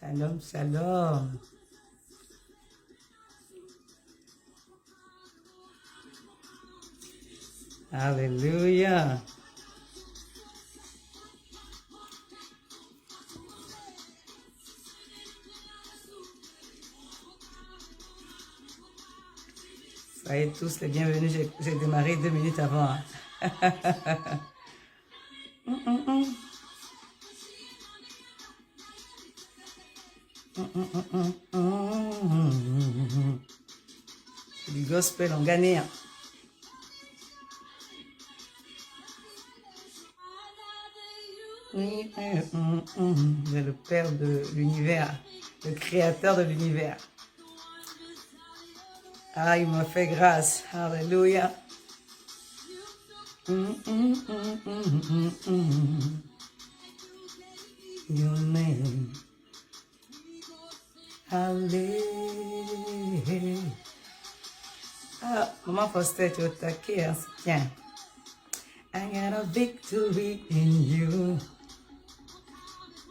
Shalom, shalom. Alléluia. Soyez tous les bienvenus. J'ai démarré 2 minutes avant. C'est du gospel en ghanéen. C'est le Père de l'univers, le Créateur de l'univers. Ah, il m'a fait grâce. Alléluia. Your name. Allez. Ah, maman Foster, tu es au taquet, hein, c'est bien. I got a victory in you.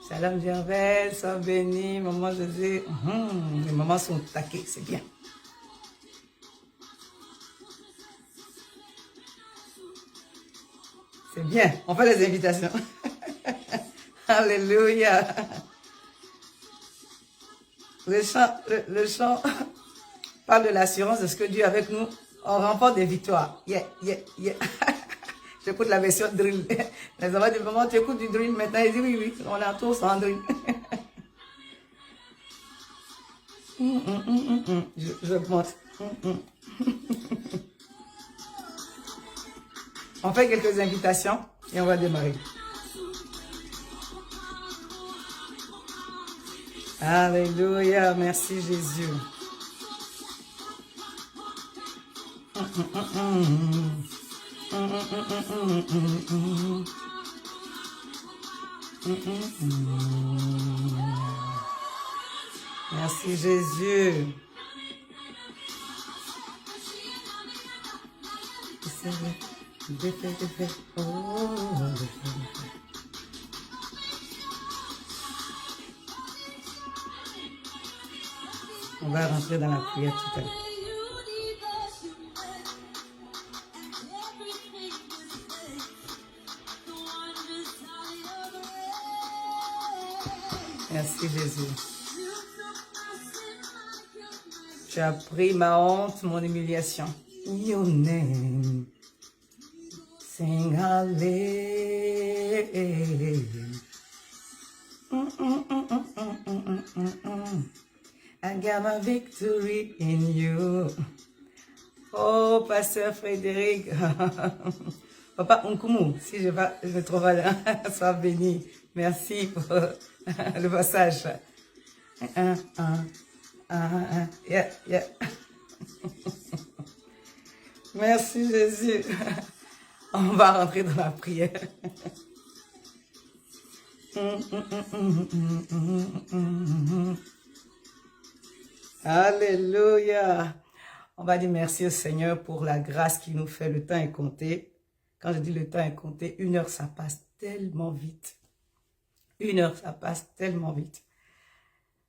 Shalom Gervais, sois béni, maman José. Les mamans sont au taquet, c'est bien. C'est bien, on fait les invitations. Alléluia. Le chant parle de l'assurance de ce que Dieu est avec nous. On remporte des victoires. Yeah, yeah, yeah. J'écoute la version drill. Les enfants disent, maman, tu écoutes du drill maintenant? Ils disent, oui, oui, on est tous en drill. Je monte. On fait quelques invitations et on va démarrer. Alléluia, merci Jésus. Merci Jésus. On va rentrer dans la prière tout à l'heure. Merci Jésus. Tu as pris ma honte, mon humiliation. Your name. Sing hallelujah. I got my victory in you. Oh, Pasteur Frédéric. Papa Nkumu, si je me trouve là, sois béni. Merci pour le passage. Yeah, yeah. Merci Jésus. On va rentrer dans la prière. Alléluia. On va dire merci au Seigneur pour la grâce qu'il nous fait. Le temps est compté. Quand je dis le temps est compté, 1 heure, ça passe tellement vite. 1 heure, ça passe tellement vite.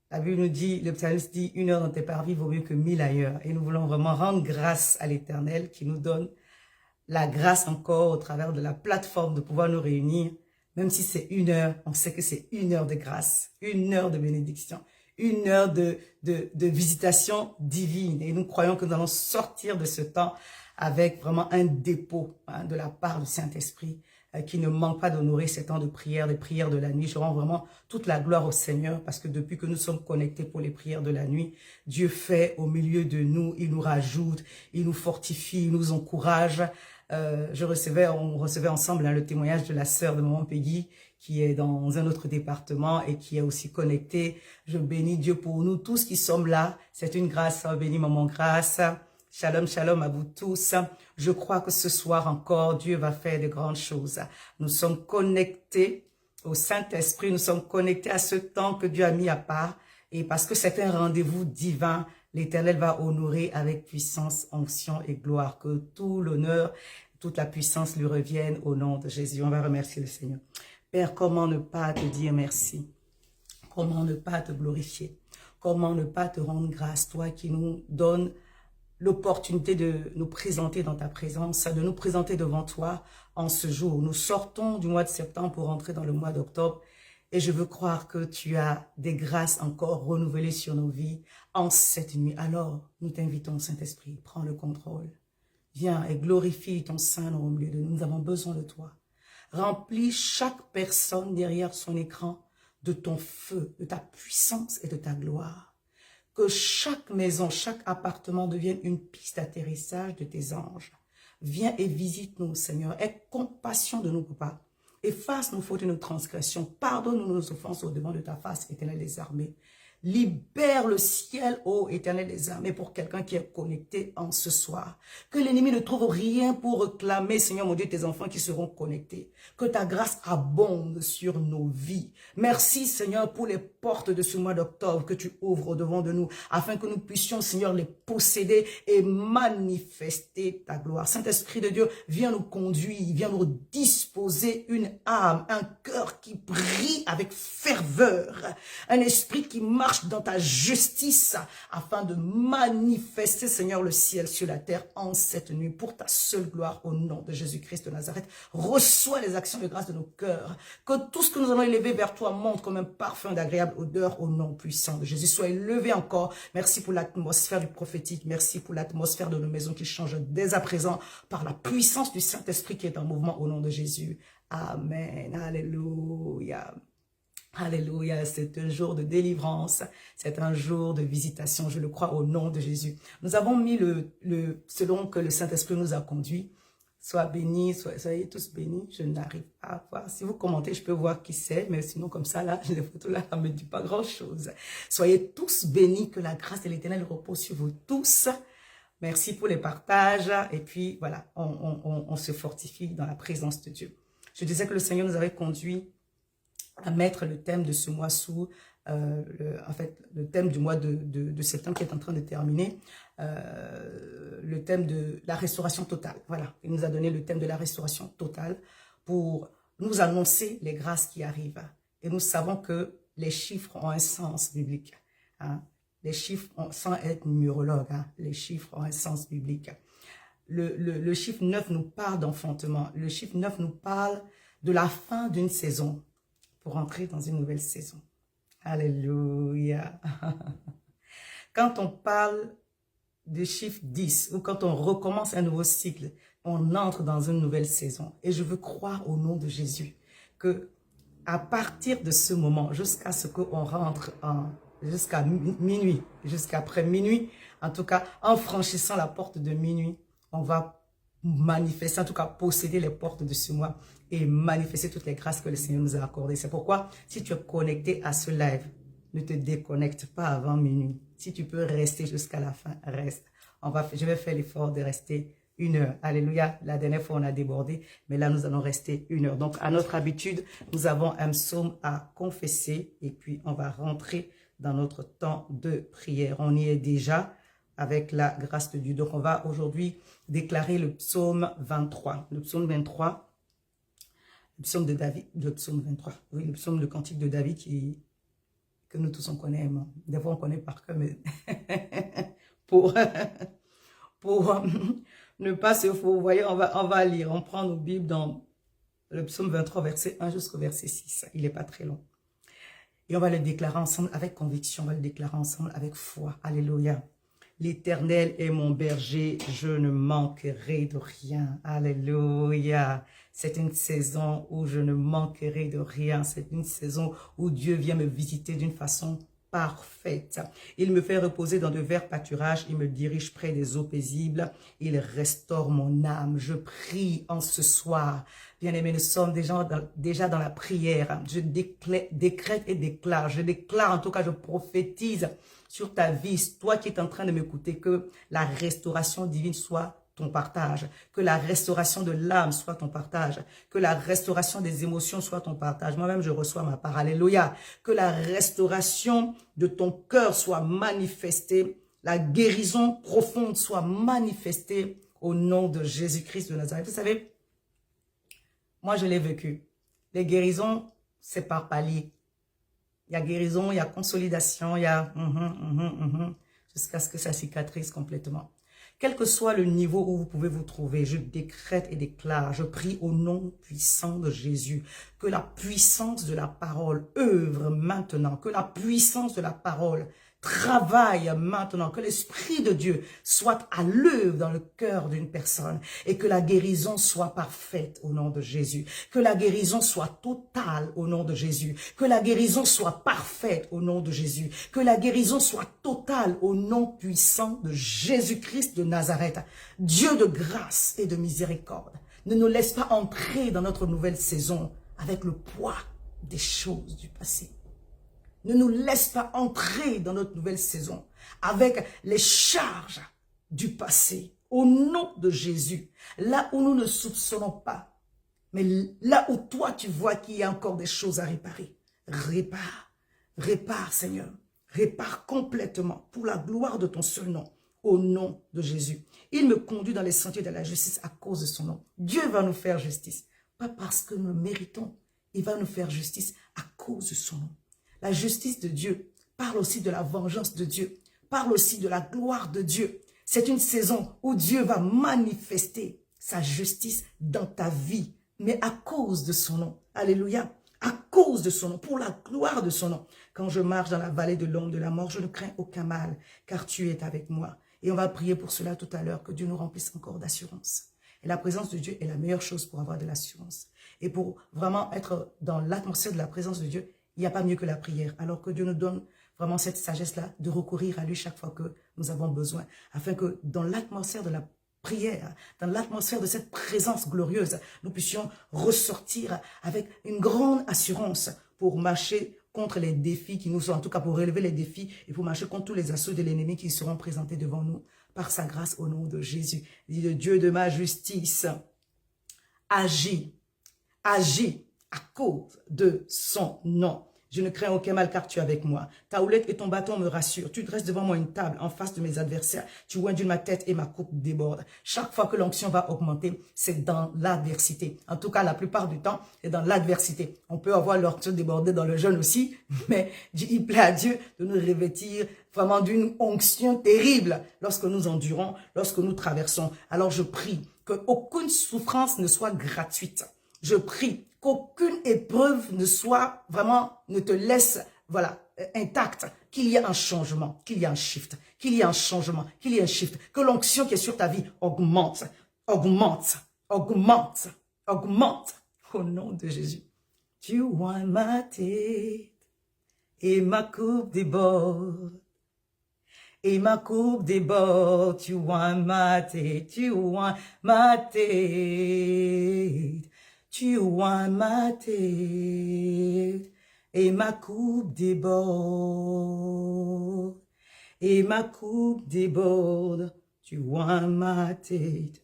La Bible nous dit, le psalmiste dit, 1 heure dans tes parvis vaut mieux que 1000 ailleurs. Et nous voulons vraiment rendre grâce à l'Éternel qui nous donne la grâce encore au travers de la plateforme de pouvoir nous réunir. Même si c'est 1 heure, on sait que c'est 1 heure de grâce, 1 heure de bénédiction, 1 heure de visitation divine. Et nous croyons que nous allons sortir de ce temps avec vraiment un dépôt de la part du Saint-Esprit qui ne manque pas d'honorer ces temps de prière, les prières de la nuit. Je rends vraiment toute la gloire au Seigneur parce que depuis que nous sommes connectés pour les prières de la nuit, Dieu fait au milieu de nous, il nous rajoute, il nous fortifie, il nous encourage. On recevait ensemble le témoignage de la sœur de maman Peggy qui est dans un autre département et qui est aussi connectée. Je bénis Dieu pour nous tous qui sommes là. C'est une grâce, bénis maman grâce. Shalom, shalom à vous tous. Je crois que ce soir encore, Dieu va faire de grandes choses. Nous sommes connectés au Saint-Esprit, nous sommes connectés à ce temps que Dieu a mis à part. Et parce que c'est un rendez-vous divin, l'Éternel va honorer avec puissance, onction et gloire. Que tout l'honneur, toute la puissance lui revienne au nom de Jésus. On va remercier le Seigneur. Père, comment ne pas te dire merci? Comment ne pas te glorifier? Comment ne pas te rendre grâce, toi qui nous donnes l'opportunité de nous présenter dans ta présence, de nous présenter devant toi en ce jour. Nous sortons du mois de septembre pour entrer dans le mois d'octobre et je veux croire que tu as des grâces encore renouvelées sur nos vies en cette nuit. Alors, nous t'invitons, Saint-Esprit, prends le contrôle. Viens et glorifie ton Saint-Nom au milieu de nous. Nous avons besoin de toi. Remplis chaque personne derrière son écran de ton feu, de ta puissance et de ta gloire. Que chaque maison, chaque appartement devienne une piste d'atterrissage de tes anges. Viens et visite-nous, Seigneur. Aie compassion de nous, papa. Efface nos fautes et nos transgressions. Pardonne-nous nos offenses au devant de ta face, Éternel des armées. Libère le ciel, ô Éternel des armées, pour quelqu'un qui est connecté en ce soir. Que l'ennemi ne trouve rien pour réclamer, Seigneur mon Dieu, tes enfants qui seront connectés. Que ta grâce abonde sur nos vies. Merci, Seigneur, pour les portes de ce mois d'octobre que tu ouvres au devant de nous, afin que nous puissions, Seigneur, les posséder et manifester ta gloire. Saint-Esprit de Dieu, viens nous conduire, viens nous disposer une âme, un cœur qui brille avec ferveur, un esprit qui marche dans ta justice afin de manifester, Seigneur, le ciel sur la terre en cette nuit pour ta seule gloire au nom de Jésus-Christ de Nazareth. Reçois les actions de grâce de nos cœurs. Que tout ce que nous allons élever vers toi monte comme un parfum d'agréable odeur au nom puissant de Jésus. Sois élevé encore. Merci pour l'atmosphère du prophétique. Merci pour l'atmosphère de nos maisons qui change dès à présent par la puissance du Saint-Esprit qui est en mouvement au nom de Jésus. Amen. Alléluia. Alléluia, c'est un jour de délivrance, c'est un jour de visitation, je le crois au nom de Jésus. Nous avons mis selon que le Saint-Esprit nous a conduit. Sois bénis, soyez tous bénis, je n'arrive pas à voir. Si vous commentez, je peux voir qui c'est, mais sinon comme ça, là, les photos là, ça ne me dit pas grand-chose. Soyez tous bénis, que la grâce de l'Éternel repose sur vous tous. Merci pour les partages, et puis voilà, on se fortifie dans la présence de Dieu. Je disais que le Seigneur nous avait conduit à mettre le thème de ce mois sous, en fait, le thème du mois de septembre qui est en train de terminer, le thème de la restauration totale. Voilà, il nous a donné le thème de la restauration totale pour nous annoncer les grâces qui arrivent. Et nous savons que les chiffres ont un sens biblique. Hein. Les chiffres, sans être numérologue, hein, les chiffres ont un sens biblique. Le chiffre 9 nous parle d'enfantement. Le chiffre 9 nous parle de la fin d'une saison pour entrer dans une nouvelle saison. Alléluia. Quand on parle du chiffre 10 ou quand on recommence un nouveau cycle, on entre dans une nouvelle saison. Et je veux croire au nom de Jésus que à partir de ce moment, jusqu'à ce qu'on rentre jusqu'à minuit, jusqu'après minuit, en tout cas, en franchissant la porte de minuit, on va manifester, en tout cas posséder les portes de ce mois et manifester toutes les grâces que le Seigneur nous a accordées. C'est pourquoi, si tu es connecté à ce live, ne te déconnecte pas avant minuit. Si tu peux rester jusqu'à la fin, reste. Je vais faire l'effort de rester 1 heure. Alléluia. La dernière fois, on a débordé, mais là, nous allons rester 1 heure. Donc, à notre habitude, nous avons un psaume à confesser et puis on va rentrer dans notre temps de prière. On y est déjà avec la grâce de Dieu. Donc, on va aujourd'hui déclarer le psaume 23. Le psaume 23, le psaume de David, le psaume 23, oui, le psaume de cantique de David que nous tous on connaît. Des fois, on connaît par cœur, mais pour ne pas se faux. Vous voyez, on va lire, on prend nos Bibles dans le psaume 23, verset 1 jusqu'au verset 6. Il n'est pas très long. Et on va le déclarer ensemble avec conviction, on va le déclarer ensemble avec foi. Alléluia. L'Éternel est mon berger, je ne manquerai de rien. Alléluia. C'est une saison où je ne manquerai de rien. C'est une saison où Dieu vient me visiter d'une façon parfaite. Il me fait reposer dans de verts pâturages. Il me dirige près des eaux paisibles. Il restaure mon âme. Je prie en ce soir. Bien-aimés, nous sommes déjà dans la prière. Je décrète et déclare. Je déclare, en tout cas, je prophétise sur ta vie, toi qui es en train de m'écouter, que la restauration divine soit ton partage, que la restauration de l'âme soit ton partage, que la restauration des émotions soit ton partage. Moi-même, je reçois ma part. Alléluia. Que la restauration de ton cœur soit manifestée, la guérison profonde soit manifestée au nom de Jésus-Christ de Nazareth. Vous savez, moi, je l'ai vécu. Les guérisons, c'est par palier. Il y a guérison, il y a consolidation, il y a jusqu'à ce que ça cicatrise complètement. Quel que soit le niveau où vous pouvez vous trouver, je décrète et déclare, je prie au nom puissant de Jésus, que la puissance de la parole œuvre maintenant, que la puissance de la parole travaille maintenant, que l'Esprit de Dieu soit à l'œuvre dans le cœur d'une personne et que la guérison soit parfaite au nom de Jésus, que la guérison soit totale au nom de Jésus, que la guérison soit parfaite au nom de Jésus, que la guérison soit totale au nom puissant de Jésus-Christ de Nazareth. Dieu de grâce et de miséricorde, ne nous laisse pas entrer dans notre nouvelle saison avec le poids des choses du passé. Ne nous laisse pas entrer dans notre nouvelle saison avec les charges du passé. Au nom de Jésus, là où nous ne soupçonnons pas, mais là où toi tu vois qu'il y a encore des choses à réparer, répare, répare Seigneur, répare complètement pour la gloire de ton seul nom, au nom de Jésus. Il me conduit dans les sentiers de la justice à cause de son nom. Dieu va nous faire justice, pas parce que nous le méritons, il va nous faire justice à cause de son nom. La justice de Dieu parle aussi de la vengeance de Dieu, parle aussi de la gloire de Dieu. C'est une saison où Dieu va manifester sa justice dans ta vie, mais à cause de son nom. Alléluia. À cause de son nom, pour la gloire de son nom. Quand je marche dans la vallée de l'ombre de la mort, je ne crains aucun mal, car tu es avec moi. Et on va prier pour cela tout à l'heure, que Dieu nous remplisse encore d'assurance. Et la présence de Dieu est la meilleure chose pour avoir de l'assurance. Et pour vraiment être dans l'atmosphère de la présence de Dieu, il n'y a pas mieux que la prière. Alors que Dieu nous donne vraiment cette sagesse-là de recourir à lui chaque fois que nous avons besoin. Afin que dans l'atmosphère de la prière, dans l'atmosphère de cette présence glorieuse, nous puissions ressortir avec une grande assurance pour marcher contre les défis qui nous sont, en tout cas pour relever les défis et pour marcher contre tous les assauts de l'ennemi qui seront présentés devant nous par sa grâce au nom de Jésus. Dit le Dieu de ma justice, agis, agis à cause de son nom. Je ne crains aucun mal car tu es avec moi. Ta houlette et ton bâton me rassurent. Tu dresses devant moi une table en face de mes adversaires. Tu oins d'une ma tête et ma coupe déborde. Chaque fois que l'onction va augmenter, c'est dans l'adversité. En tout cas, la plupart du temps, c'est dans l'adversité. On peut avoir l'onction débordée dans le jeûne aussi, mais il plaît à Dieu de nous revêtir vraiment d'une onction terrible lorsque nous endurons, lorsque nous traversons. Alors je prie qu'aucune souffrance ne soit gratuite. Je prie qu'aucune épreuve ne soit vraiment, ne te laisse, voilà, intacte, qu'il y ait un changement, qu'il y ait un shift, qu'il y ait un changement, qu'il y ait un shift, que l'onction qui est sur ta vie augmente, augmente, augmente, augmente, au nom de Jésus. Tu oins ma tête et ma coupe déborde. Et ma coupe déborde, tu oins ma tête, tu oins ma tête. Tu oins ma tête et ma coupe déborde. Et ma coupe déborde, tu oins ma tête.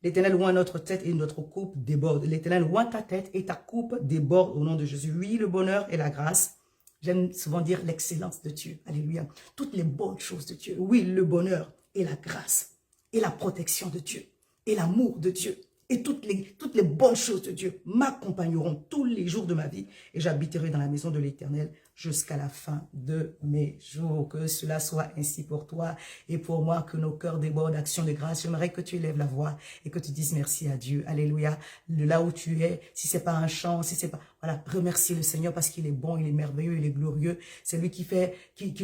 L'Éternel oint notre tête et notre coupe déborde. L'Éternel oint ta tête et ta coupe déborde au nom de Jésus. Oui, le bonheur et la grâce. J'aime souvent dire l'excellence de Dieu. Alléluia. Toutes les bonnes choses de Dieu. Oui, le bonheur et la grâce et la protection de Dieu et l'amour de Dieu. Et toutes les bonnes choses de Dieu m'accompagneront tous les jours de ma vie et j'habiterai dans la maison de l'Éternel jusqu'à la fin de mes jours. Que cela soit ainsi pour toi et pour moi, que nos cœurs débordent d'action de grâce. J'aimerais que tu élèves la voix et que tu dises merci à Dieu. Alléluia. Là où tu es, si c'est pas un chant, si c'est pas... Voilà, remercie le Seigneur parce qu'il est bon, il est merveilleux, il est glorieux. C'est lui qui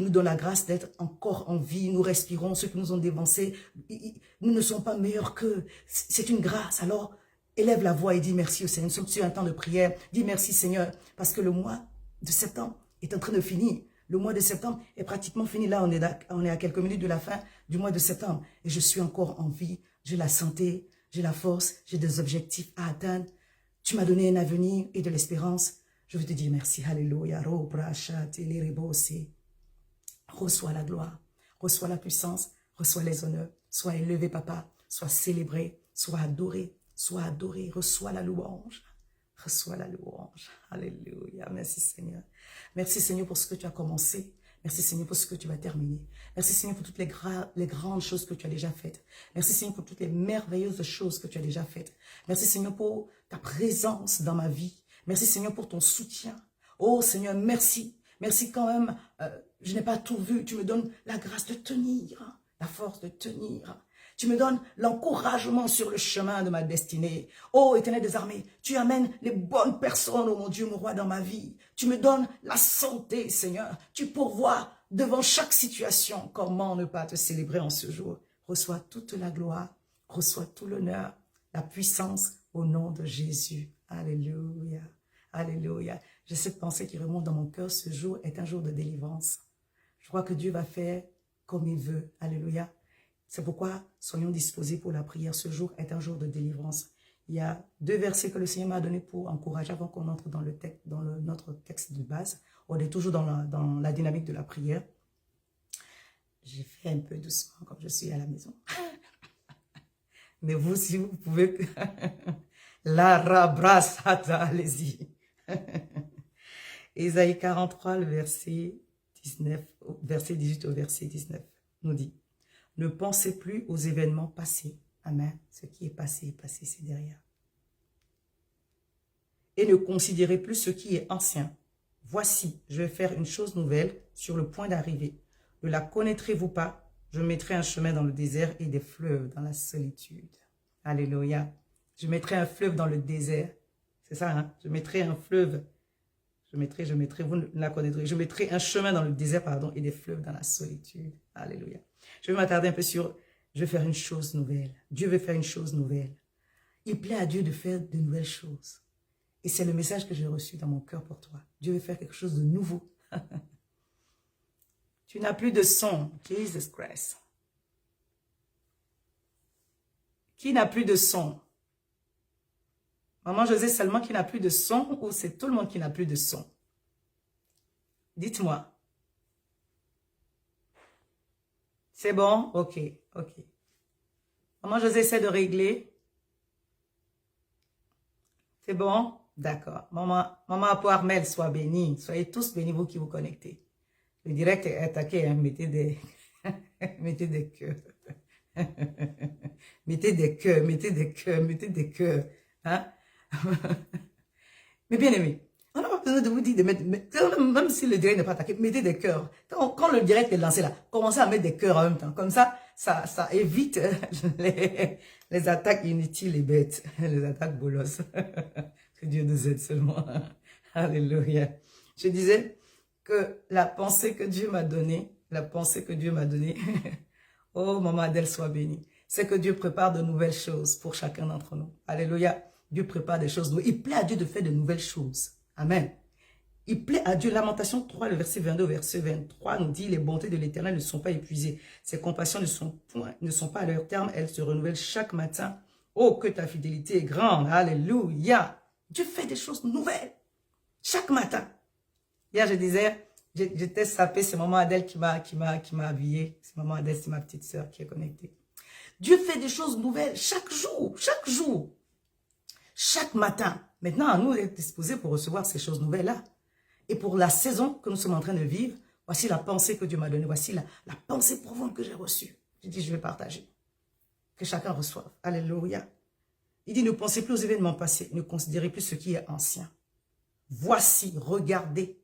nous donne la grâce d'être encore en vie. Nous respirons, ceux qui nous ont dévancés, nous ne sommes pas meilleurs qu'eux. C'est une grâce. Alors, élève la voix et dis merci au Seigneur. Nous sommes sur un temps de prière. Dis merci Seigneur parce que le mois de septembre est en train de finir. Le mois de septembre est pratiquement fini. Là, on est à quelques minutes de la fin du mois de septembre. Et je suis encore en vie. J'ai la santé, j'ai la force, j'ai des objectifs à atteindre. Tu m'as donné un avenir et de l'espérance. Je veux te dire merci. Alléluia. Reçois la gloire, reçois la puissance, reçois les honneurs. Sois élevé, papa. Sois célébré, sois adoré, sois adoré. Reçois la louange. Reçois la louange. Alléluia. Merci Seigneur. Merci Seigneur pour ce que tu as commencé. Merci Seigneur pour ce que tu vas terminer. Merci Seigneur pour toutes les grandes choses que tu as déjà faites. Merci Seigneur pour toutes les merveilleuses choses que tu as déjà faites. Merci Seigneur pour ta présence dans ma vie. Merci Seigneur pour ton soutien. Oh Seigneur, merci. Merci quand même, je n'ai pas tout vu. Tu me donnes la grâce de tenir, la force de tenir. Tu me donnes l'encouragement sur le chemin de ma destinée. Oh, Éternel des armées, tu amènes les bonnes personnes, oh mon Dieu, mon roi, dans ma vie. Tu me donnes la santé, Seigneur. Tu pourvois devant chaque situation. Comment ne pas te célébrer en ce jour? Reçois toute la gloire, reçois tout l'honneur, la puissance au nom de Jésus. Alléluia, alléluia. J'ai cette pensée qui remonte dans mon cœur. Ce jour est un jour de délivrance. Je crois que Dieu va faire comme il veut. Alléluia. C'est pourquoi soyons disposés pour la prière. Ce jour est un jour de délivrance. Il y a 2 versets que le Seigneur m'a donné pour encourager avant qu'on entre dans, notre texte de base. On est toujours dans la dynamique de la prière. J'ai fait un peu doucement comme je suis à la maison. Mais vous, si vous pouvez... La rabrasata, allez-y. Ésaïe 43, le verset 18 au verset 19, nous dit: ne pensez plus aux événements passés. Amen. Ce qui est passé, c'est derrière. Et ne considérez plus ce qui est ancien. Voici, je vais faire une chose nouvelle sur le point d'arriver. Ne la connaîtrez-vous pas? Je mettrai un chemin dans le désert et des fleuves dans la solitude. Alléluia. Je mettrai un fleuve dans le désert. C'est ça, hein? Je mettrai un fleuve. Je mettrai, vous ne la connaîtrez. Je mettrai un chemin dans le désert, pardon, et des fleuves dans la solitude. Alléluia. Je vais m'attarder un peu sur, je vais faire une chose nouvelle. Dieu veut faire une chose nouvelle. Il plaît à Dieu de faire de nouvelles choses. Et c'est le message que j'ai reçu dans mon cœur pour toi. Dieu veut faire quelque chose de nouveau. Tu n'as plus de son. Jesus Christ. Qui n'a plus de son? Maman José seulement qui n'a plus de son ou c'est tout le monde qui n'a plus de son? Dites-moi. C'est bon? Ok, ok. Maman José essaie de régler. C'est bon? D'accord. Maman Apo Armel, sois bénie. Soyez tous bénis, vous qui vous connectez. Le direct est attaqué, hein. Mettez des... mettez des cœurs. Mettez des cœurs, mettez des cœurs, mettez des cœurs. Hein? Mais bien aimé, on n'a pas besoin de vous dire de mettre, même si le direct n'est pas attaqué, mettez des cœurs. Quand le direct est lancé là, commencez à mettre des cœurs en même temps. Comme ça évite les attaques inutiles et bêtes, les attaques bolosses. Que Dieu nous aide seulement. Alléluia. Je disais que la pensée que Dieu m'a donnée, oh maman Adèle, sois bénie, c'est que Dieu prépare de nouvelles choses pour chacun d'entre nous. Alléluia. Dieu prépare des choses nouvelles. Il plaît à Dieu de faire de nouvelles choses. Amen. Il plaît à Dieu. Lamentation 3, le verset 22 au verset 23 nous dit: les bontés de l'Éternel ne sont pas épuisées. Ses compassions ne sont pas à leur terme. Elles se renouvellent chaque matin. Oh, que ta fidélité est grande. Alléluia. Dieu fait des choses nouvelles chaque matin. Hier, je disais, j'étais sapée. C'est maman Adèle qui m'a habillée. C'est maman Adèle, c'est ma petite sœur qui est connectée. Dieu fait des choses nouvelles chaque jour. Chaque matin. Maintenant, à nous d'être disposés pour recevoir ces choses nouvelles-là. Et pour la saison que nous sommes en train de vivre, voici la pensée que Dieu m'a donnée. Voici la pensée profonde que j'ai reçue. Je dis, je vais partager. Que chacun reçoive. Alléluia. Il dit, ne pensez plus aux événements passés. Ne considérez plus ce qui est ancien. Voici, regardez,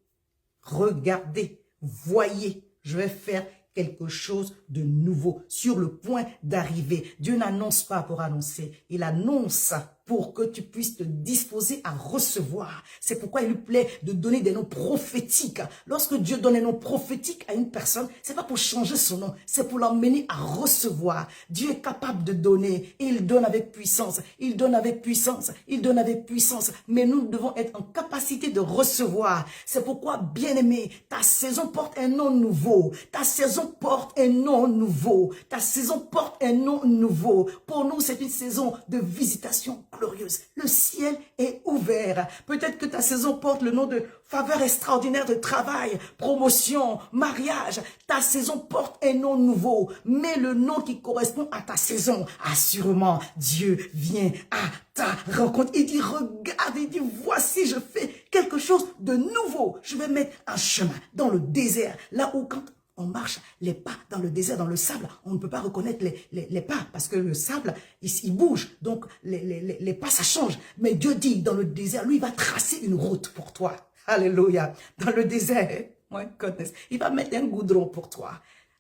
voyez, je vais faire quelque chose de nouveau, sur le point d'arriver. Dieu n'annonce pas pour annoncer, il annonce pour que tu puisses te disposer à recevoir. C'est pourquoi il lui plaît de donner des noms prophétiques. Lorsque Dieu donne un nom prophétique à une personne, c'est pas pour changer son nom, c'est pour l'emmener à recevoir. Dieu est capable de donner et il donne avec puissance. Il donne avec puissance, il donne avec puissance. Mais nous devons être en capacité de recevoir. C'est pourquoi, bien-aimé, ta saison porte un nom nouveau. Ta saison porte un nom nouveau. Ta saison porte un nom nouveau. Pour nous, c'est une saison de visitation glorieuse. Le ciel est ouvert. Peut-être que ta saison porte le nom de faveur extraordinaire de travail, promotion, mariage. Ta saison porte un nom nouveau. Mais le nom qui correspond à ta saison, assurément, Dieu vient à ta rencontre. Il dit, regarde, il dit, voici, je fais quelque chose de nouveau. Je vais mettre un chemin dans le désert, là où quand on marche les pas dans le désert, dans le sable, on ne peut pas reconnaître les pas parce que le sable, il bouge. Donc, les pas, ça change. Mais Dieu dit, dans le désert, lui, il va tracer une route pour toi. Alléluia. Dans le désert, My goodness. Il va mettre un goudron pour toi.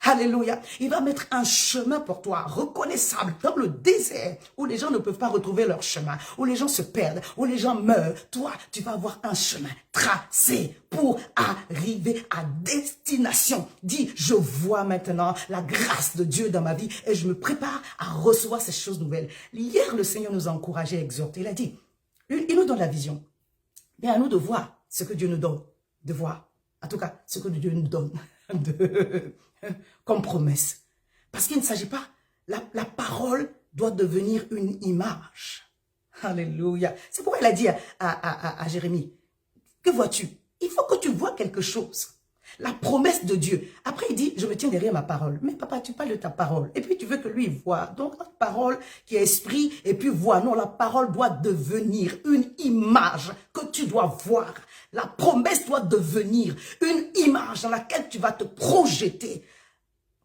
Alléluia. Il va mettre un chemin pour toi, reconnaissable, dans le désert, où les gens ne peuvent pas retrouver leur chemin, où les gens se perdent, où les gens meurent. Toi, tu vas avoir un chemin tracé pour arriver à destination. Dis, je vois maintenant la grâce de Dieu dans ma vie et je me prépare à recevoir ces choses nouvelles. Hier, le Seigneur nous a encouragés, exhortés. Il a dit, il nous donne la vision. Mais à nous de voir ce que Dieu nous donne, de voir. En tout cas, ce que Dieu nous donne comme promesse. Parce qu'il ne s'agit pas, la parole doit devenir une image. Alléluia. C'est pourquoi il a dit à Jérémie, que vois-tu? Il faut que tu vois quelque chose. La promesse de Dieu. Après, il dit, je me tiens derrière ma parole. Mais papa, tu parles de ta parole. Et puis, tu veux que lui voie. Donc, notre parole qui est esprit et puis voix. Non, la parole doit devenir une image que tu dois voir. La promesse doit devenir une image dans laquelle tu vas te projeter.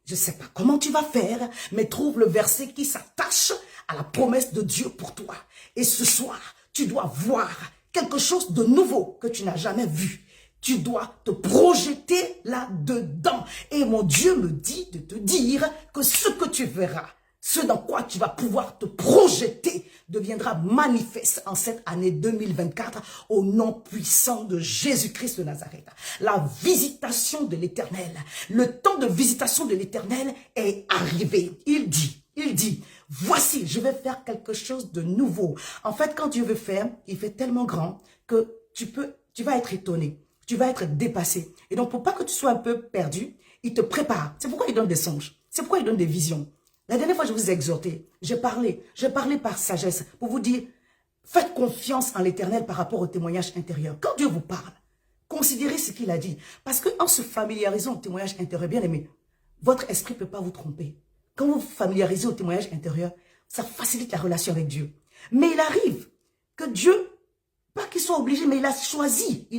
Je ne sais pas comment tu vas faire, mais trouve le verset qui s'attache à la promesse de Dieu pour toi. Et ce soir, tu dois voir quelque chose de nouveau que tu n'as jamais vu. Tu dois te projeter là-dedans. Et mon Dieu me dit de te dire que ce que tu verras, ce dans quoi tu vas pouvoir te projeter deviendra manifeste en cette année 2024 au nom puissant de Jésus-Christ de Nazareth. La visitation de l'Éternel, le temps de visitation de l'Éternel est arrivé. Il dit, voici, je vais faire quelque chose de nouveau. En fait, quand Dieu veut faire, il fait tellement grand que tu vas être étonné. Tu vas être dépassé. Et donc, pour pas que tu sois un peu perdu, il te prépare. C'est pourquoi il donne des songes. C'est pourquoi il donne des visions. La dernière fois, je vous ai exhorté. J'ai parlé par sagesse pour vous dire, faites confiance en l'Éternel par rapport au témoignage intérieur. Quand Dieu vous parle, considérez ce qu'il a dit. Parce qu'en se familiarisant au témoignage intérieur, bien aimé, votre esprit ne peut pas vous tromper. Quand vous vous familiarisez au témoignage intérieur, ça facilite la relation avec Dieu. Mais il arrive que Dieu, pas qu'il soit obligé, mais il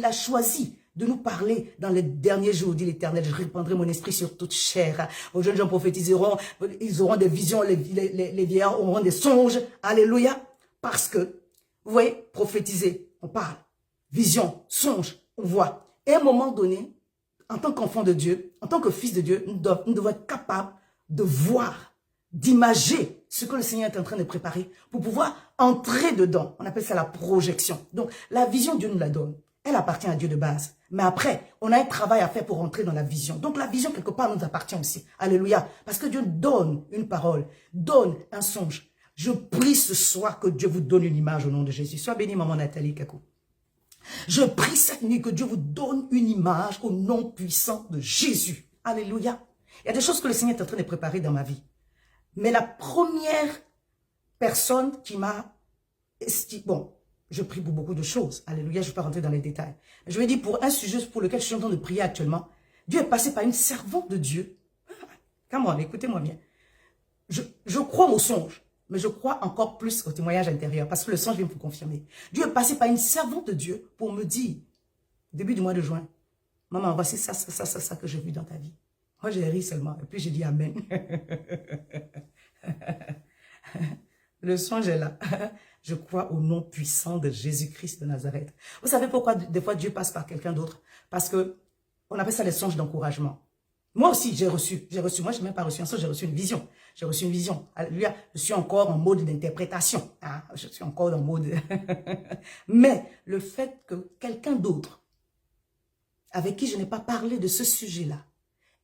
a choisi de nous parler dans les derniers jours, dit l'Éternel. Je répandrai mon esprit sur toute chair. Aux jeunes gens prophétiseront, ils auront des visions, les vieillards auront des songes. Alléluia. Parce que, vous voyez, prophétiser, on parle. Vision, songe, on voit. Et à un moment donné, en tant qu'enfant de Dieu, en tant que fils de Dieu, nous devons être capables de voir, d'imager ce que le Seigneur est en train de préparer pour pouvoir entrer dedans. On appelle ça la projection. Donc, la vision, Dieu nous la donne. Elle appartient à Dieu de base. Mais après, on a un travail à faire pour entrer dans la vision. Donc, la vision, quelque part, nous appartient aussi. Alléluia. Parce que Dieu donne une parole, donne un songe. Je prie ce soir que Dieu vous donne une image au nom de Jésus. Sois bénie, maman Nathalie Kakou. Je prie cette nuit que Dieu vous donne une image au nom puissant de Jésus. Alléluia. Il y a des choses que le Seigneur est en train de préparer dans ma vie. Mais la première personne qui m'a... Bon, je prie pour beaucoup de choses. Alléluia, je ne vais pas rentrer dans les détails. Je vais dire pour un sujet pour lequel je suis en train de prier actuellement. Dieu est passé par une servante de Dieu. Come on, écoutez-moi bien. Je crois au songe, mais je crois encore plus au témoignage intérieur parce que le songe vient pour confirmer. Dieu est passé par une servante de Dieu pour me dire, début du mois de juin, maman, voici ça que j'ai vu dans ta vie. Moi, j'ai ri seulement. Et puis, j'ai dit Amen. Le songe est là. Je crois au nom puissant de Jésus-Christ de Nazareth. Vous savez pourquoi des fois Dieu passe par quelqu'un d'autre? Parce que on appelle ça les songes d'encouragement. Moi aussi, j'ai reçu. Moi, je n'ai même pas reçu un songe, j'ai reçu une vision. J'ai reçu une vision. Alléluia. Je suis encore en mode d'interprétation. Ah, je suis encore dans le mode... Mais le fait que quelqu'un d'autre, avec qui je n'ai pas parlé de ce sujet-là,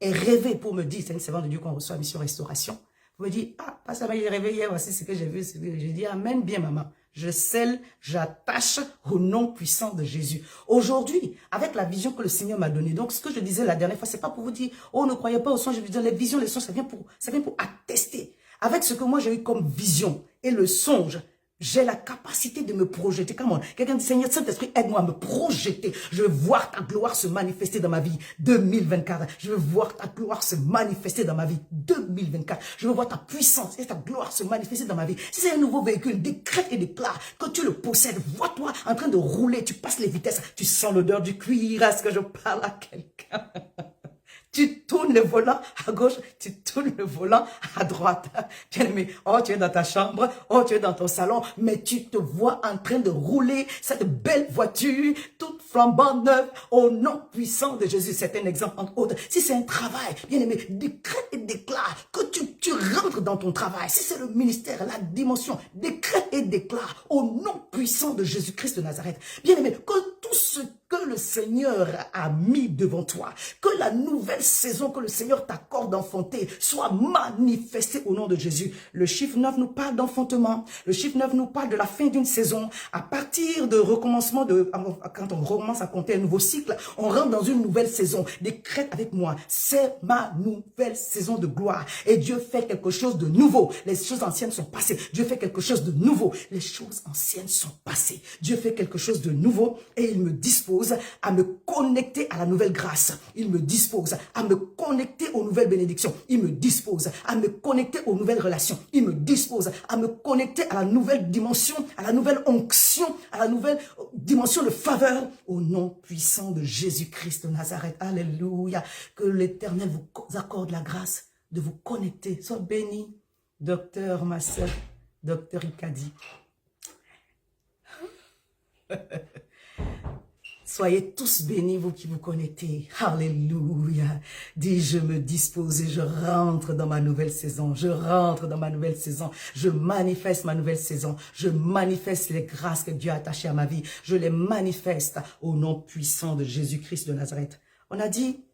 ait rêvé pour me dire, c'est une servante de Dieu qu'on reçoit à Mission Restauration, vous me dites, ah, pas ça, j'ai rêvé hier, voici ce que j'ai vu. J'ai dit, amen, bien maman. Je scelle, j'attache au nom puissant de Jésus. Aujourd'hui, avec la vision que le Seigneur m'a donnée, donc ce que je disais la dernière fois, c'est pas pour vous dire, oh, ne croyez pas au songe, je veux dire, les visions, les songes, ça vient pour attester. Avec ce que moi j'ai eu comme vision et le songe, j'ai la capacité de me projeter. Comment? Quelqu'un dit, Seigneur, Saint-Esprit, aide-moi à me projeter. Je veux voir ta gloire se manifester dans ma vie 2024. Je veux voir ta gloire se manifester dans ma vie 2024. Je veux voir ta puissance et ta gloire se manifester dans ma vie. Si c'est un nouveau véhicule, décrète et déclare que tu le possèdes. Vois-toi en train de rouler. Tu passes les vitesses. Tu sens l'odeur du cuir. Est-ce que je parle à quelqu'un? tu tournes le volant à gauche, tu tournes le volant à droite. Bien-aimé, oh, tu es dans ta chambre, oh, tu es dans ton salon, mais tu te vois en train de rouler cette belle voiture, toute flambant neuve, au nom puissant de Jésus. C'est un exemple entre autres. Si c'est un travail, bien-aimé, décrète et déclare que tu rentres dans ton travail. Si c'est le ministère, la dimension, décrète et déclare au nom puissant de Jésus-Christ de Nazareth. Bien-aimé, que tout ce que le Seigneur a mis devant toi, que la nouvelle saison que le Seigneur t'accorde d'enfanter soit manifestée au nom de Jésus. Le chiffre 9 nous parle d'enfantement. Le chiffre 9 nous parle de la fin d'une saison. À partir de recommencement, quand on recommence à compter un nouveau cycle, on rentre dans une nouvelle saison. Décrète avec moi, c'est ma nouvelle saison de gloire. Et Dieu fait quelque chose de nouveau. Les choses anciennes sont passées. Dieu fait quelque chose de nouveau. Les choses anciennes sont passées. Dieu fait quelque chose de nouveau et il me dispose à me connecter à la nouvelle grâce. Il me dispose à me connecter aux nouvelles bénédictions. Il me dispose à me connecter aux nouvelles relations. Il me dispose à me connecter à la nouvelle dimension, à la nouvelle onction, à la nouvelle dimension de faveur au nom puissant de Jésus-Christ de Nazareth. Alléluia. Que l'Éternel vous accorde la grâce de vous connecter. Sois béni, docteur, ma sœur, docteur Ikadi. Soyez tous bénis, vous qui vous connectez. Alléluia. Dis, je me dispose et je rentre dans ma nouvelle saison. Je rentre dans ma nouvelle saison. Je manifeste ma nouvelle saison. Je manifeste les grâces que Dieu a attachées à ma vie. Je les manifeste au nom puissant de Jésus-Christ de Nazareth. On a dit,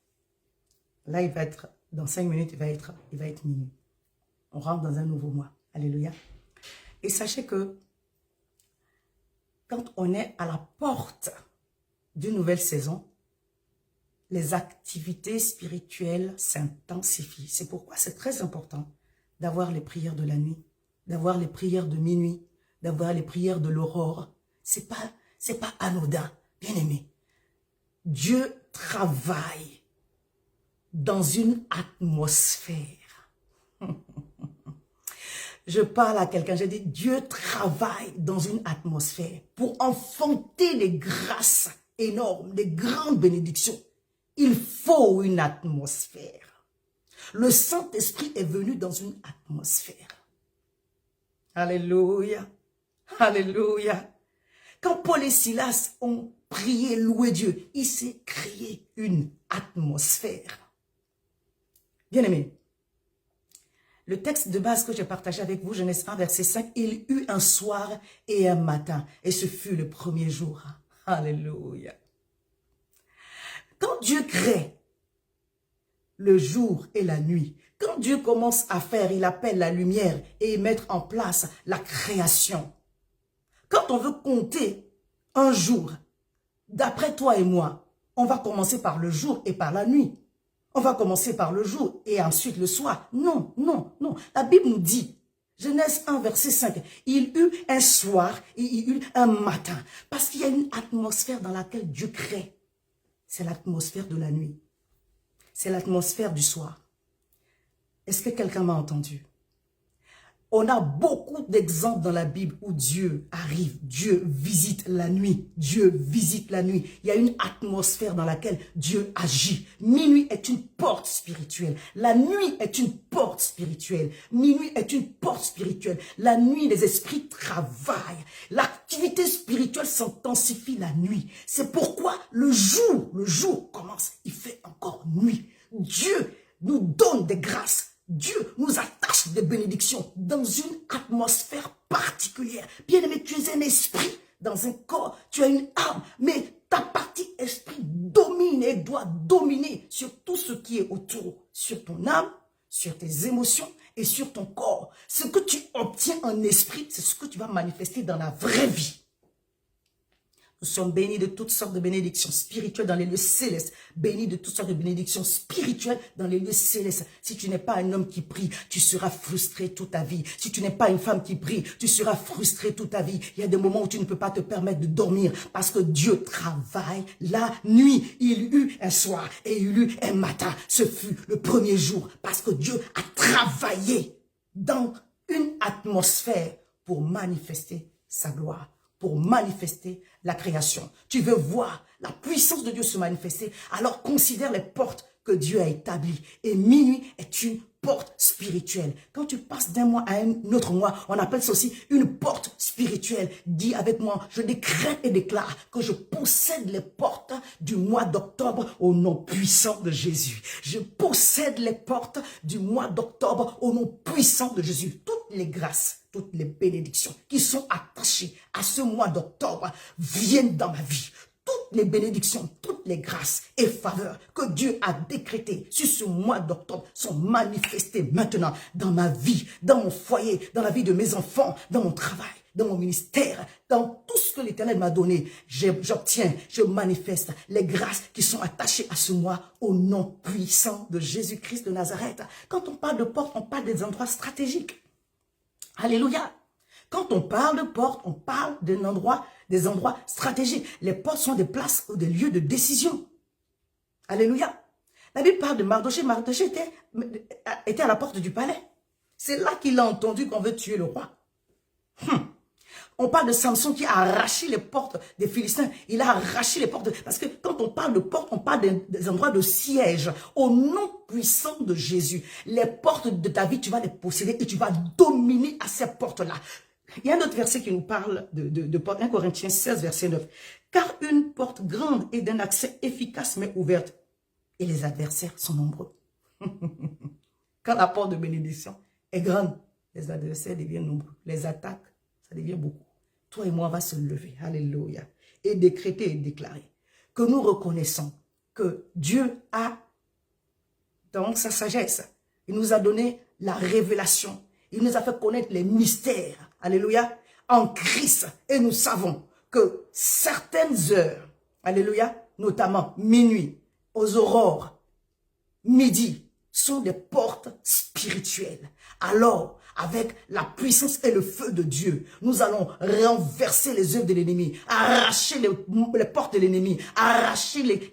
là il va être, dans 5 minutes, il va être minuit. On rentre dans un nouveau mois. Alléluia. Et sachez que quand on est à la porte d'une nouvelle saison, les activités spirituelles s'intensifient. C'est pourquoi c'est très important d'avoir les prières de la nuit, d'avoir les prières de minuit, d'avoir les prières de l'aurore. C'est pas anodin, bien aimé. Dieu travaille dans une atmosphère. Je parle à quelqu'un, j'ai dit, Dieu travaille dans une atmosphère pour enfanter des grâces énormes, des grandes bénédictions. Il faut une atmosphère. Le Saint-Esprit est venu dans une atmosphère. Alléluia. Alléluia. Quand Paul et Silas ont prié, loué Dieu, il s'est créé une atmosphère. Bien-aimé, le texte de base que j'ai partagé avec vous, Genèse 1, verset 5, il eut un soir et un matin, et ce fut le premier jour. Alléluia. Quand Dieu crée le jour et la nuit, quand Dieu commence à faire, il appelle la lumière et mettre en place la création. Quand on veut compter un jour, d'après toi et moi, on va commencer par le jour et par la nuit. On va commencer par le jour et ensuite le soir. Non, non, non. La Bible nous dit, Genèse 1, verset 5, il eut un soir et il eut un matin. Parce qu'il y a une atmosphère dans laquelle Dieu crée. C'est l'atmosphère de la nuit. C'est l'atmosphère du soir. Est-ce que quelqu'un m'a entendu? On a beaucoup d'exemples dans la Bible où Dieu arrive, Dieu visite la nuit, Dieu visite la nuit. Il y a une atmosphère dans laquelle Dieu agit. Minuit est une porte spirituelle. La nuit est une porte spirituelle. Minuit est une porte spirituelle. La nuit, les esprits travaillent. L'activité spirituelle s'intensifie la nuit. C'est pourquoi le jour commence, il fait encore nuit. Dieu nous donne des grâces. Dieu nous attache des bénédictions dans une atmosphère particulière. Bien-aimé, tu es un esprit dans un corps, tu as une âme, mais ta partie esprit domine et doit dominer sur tout ce qui est autour, sur ton âme, sur tes émotions et sur ton corps. Ce que tu obtiens en esprit, c'est ce que tu vas manifester dans la vraie vie. Nous sommes bénis de toutes sortes de bénédictions spirituelles dans les lieux célestes. Bénis de toutes sortes de bénédictions spirituelles dans les lieux célestes. Si tu n'es pas un homme qui prie, tu seras frustré toute ta vie. Si tu n'es pas une femme qui prie, tu seras frustré toute ta vie. Il y a des moments où tu ne peux pas te permettre de dormir parce que Dieu travaille la nuit. Il eut un soir et il eut un matin. Ce fut le premier jour parce que Dieu a travaillé dans une atmosphère pour manifester sa gloire, pour manifester la création. Tu veux voir la puissance de Dieu se manifester, alors considère les portes que Dieu a établi. Et minuit est une porte spirituelle. Quand tu passes d'un mois à un autre mois, on appelle ça aussi une porte spirituelle. Dis avec moi, je décrète et déclare que je possède les portes du mois d'octobre au nom puissant de Jésus. Je possède les portes du mois d'octobre au nom puissant de Jésus. Toutes les grâces, toutes les bénédictions qui sont attachées à ce mois d'octobre viennent dans ma vie. Toutes les bénédictions, toutes les grâces et faveurs que Dieu a décrétées sur ce mois d'octobre sont manifestées maintenant dans ma vie, dans mon foyer, dans la vie de mes enfants, dans mon travail, dans mon ministère, dans tout ce que l'Éternel m'a donné. J'obtiens, je manifeste les grâces qui sont attachées à ce mois au nom puissant de Jésus-Christ de Nazareth. Quand on parle de porte, on parle des endroits stratégiques. Alléluia. Quand on parle de porte, on parle des endroits stratégiques. Les portes sont des places ou des lieux de décision. Alléluia. La Bible parle de Mardochée. Mardochée était à la porte du palais. C'est là qu'il a entendu qu'on veut tuer le roi. On parle de Samson qui a arraché les portes des Philistins. Il a arraché les portes. Parce que quand on parle de portes, on parle des endroits de siège. Au nom puissant de Jésus, les portes de ta vie, tu vas les posséder et tu vas dominer à ces portes-là. Il y a un autre verset qui nous parle de porte, 1 Corinthiens 16, verset 9. Car une porte grande est d'un accès efficace mais ouverte. Et les adversaires sont nombreux. Quand la porte de bénédiction est grande, les adversaires deviennent nombreux. Les attaques, ça devient beaucoup. Toi et moi, on va se lever, alléluia, et décréter et déclarer que nous reconnaissons que Dieu a, dans sa sagesse, il nous a donné la révélation. Il nous a fait connaître les mystères, alléluia, en Christ. Et nous savons que certaines heures, alléluia, notamment minuit, aux aurores, midi, sont des portes spirituelles. Alors, avec la puissance et le feu de Dieu, nous allons renverser les œuvres de l'ennemi, arracher les portes de l'ennemi, arracher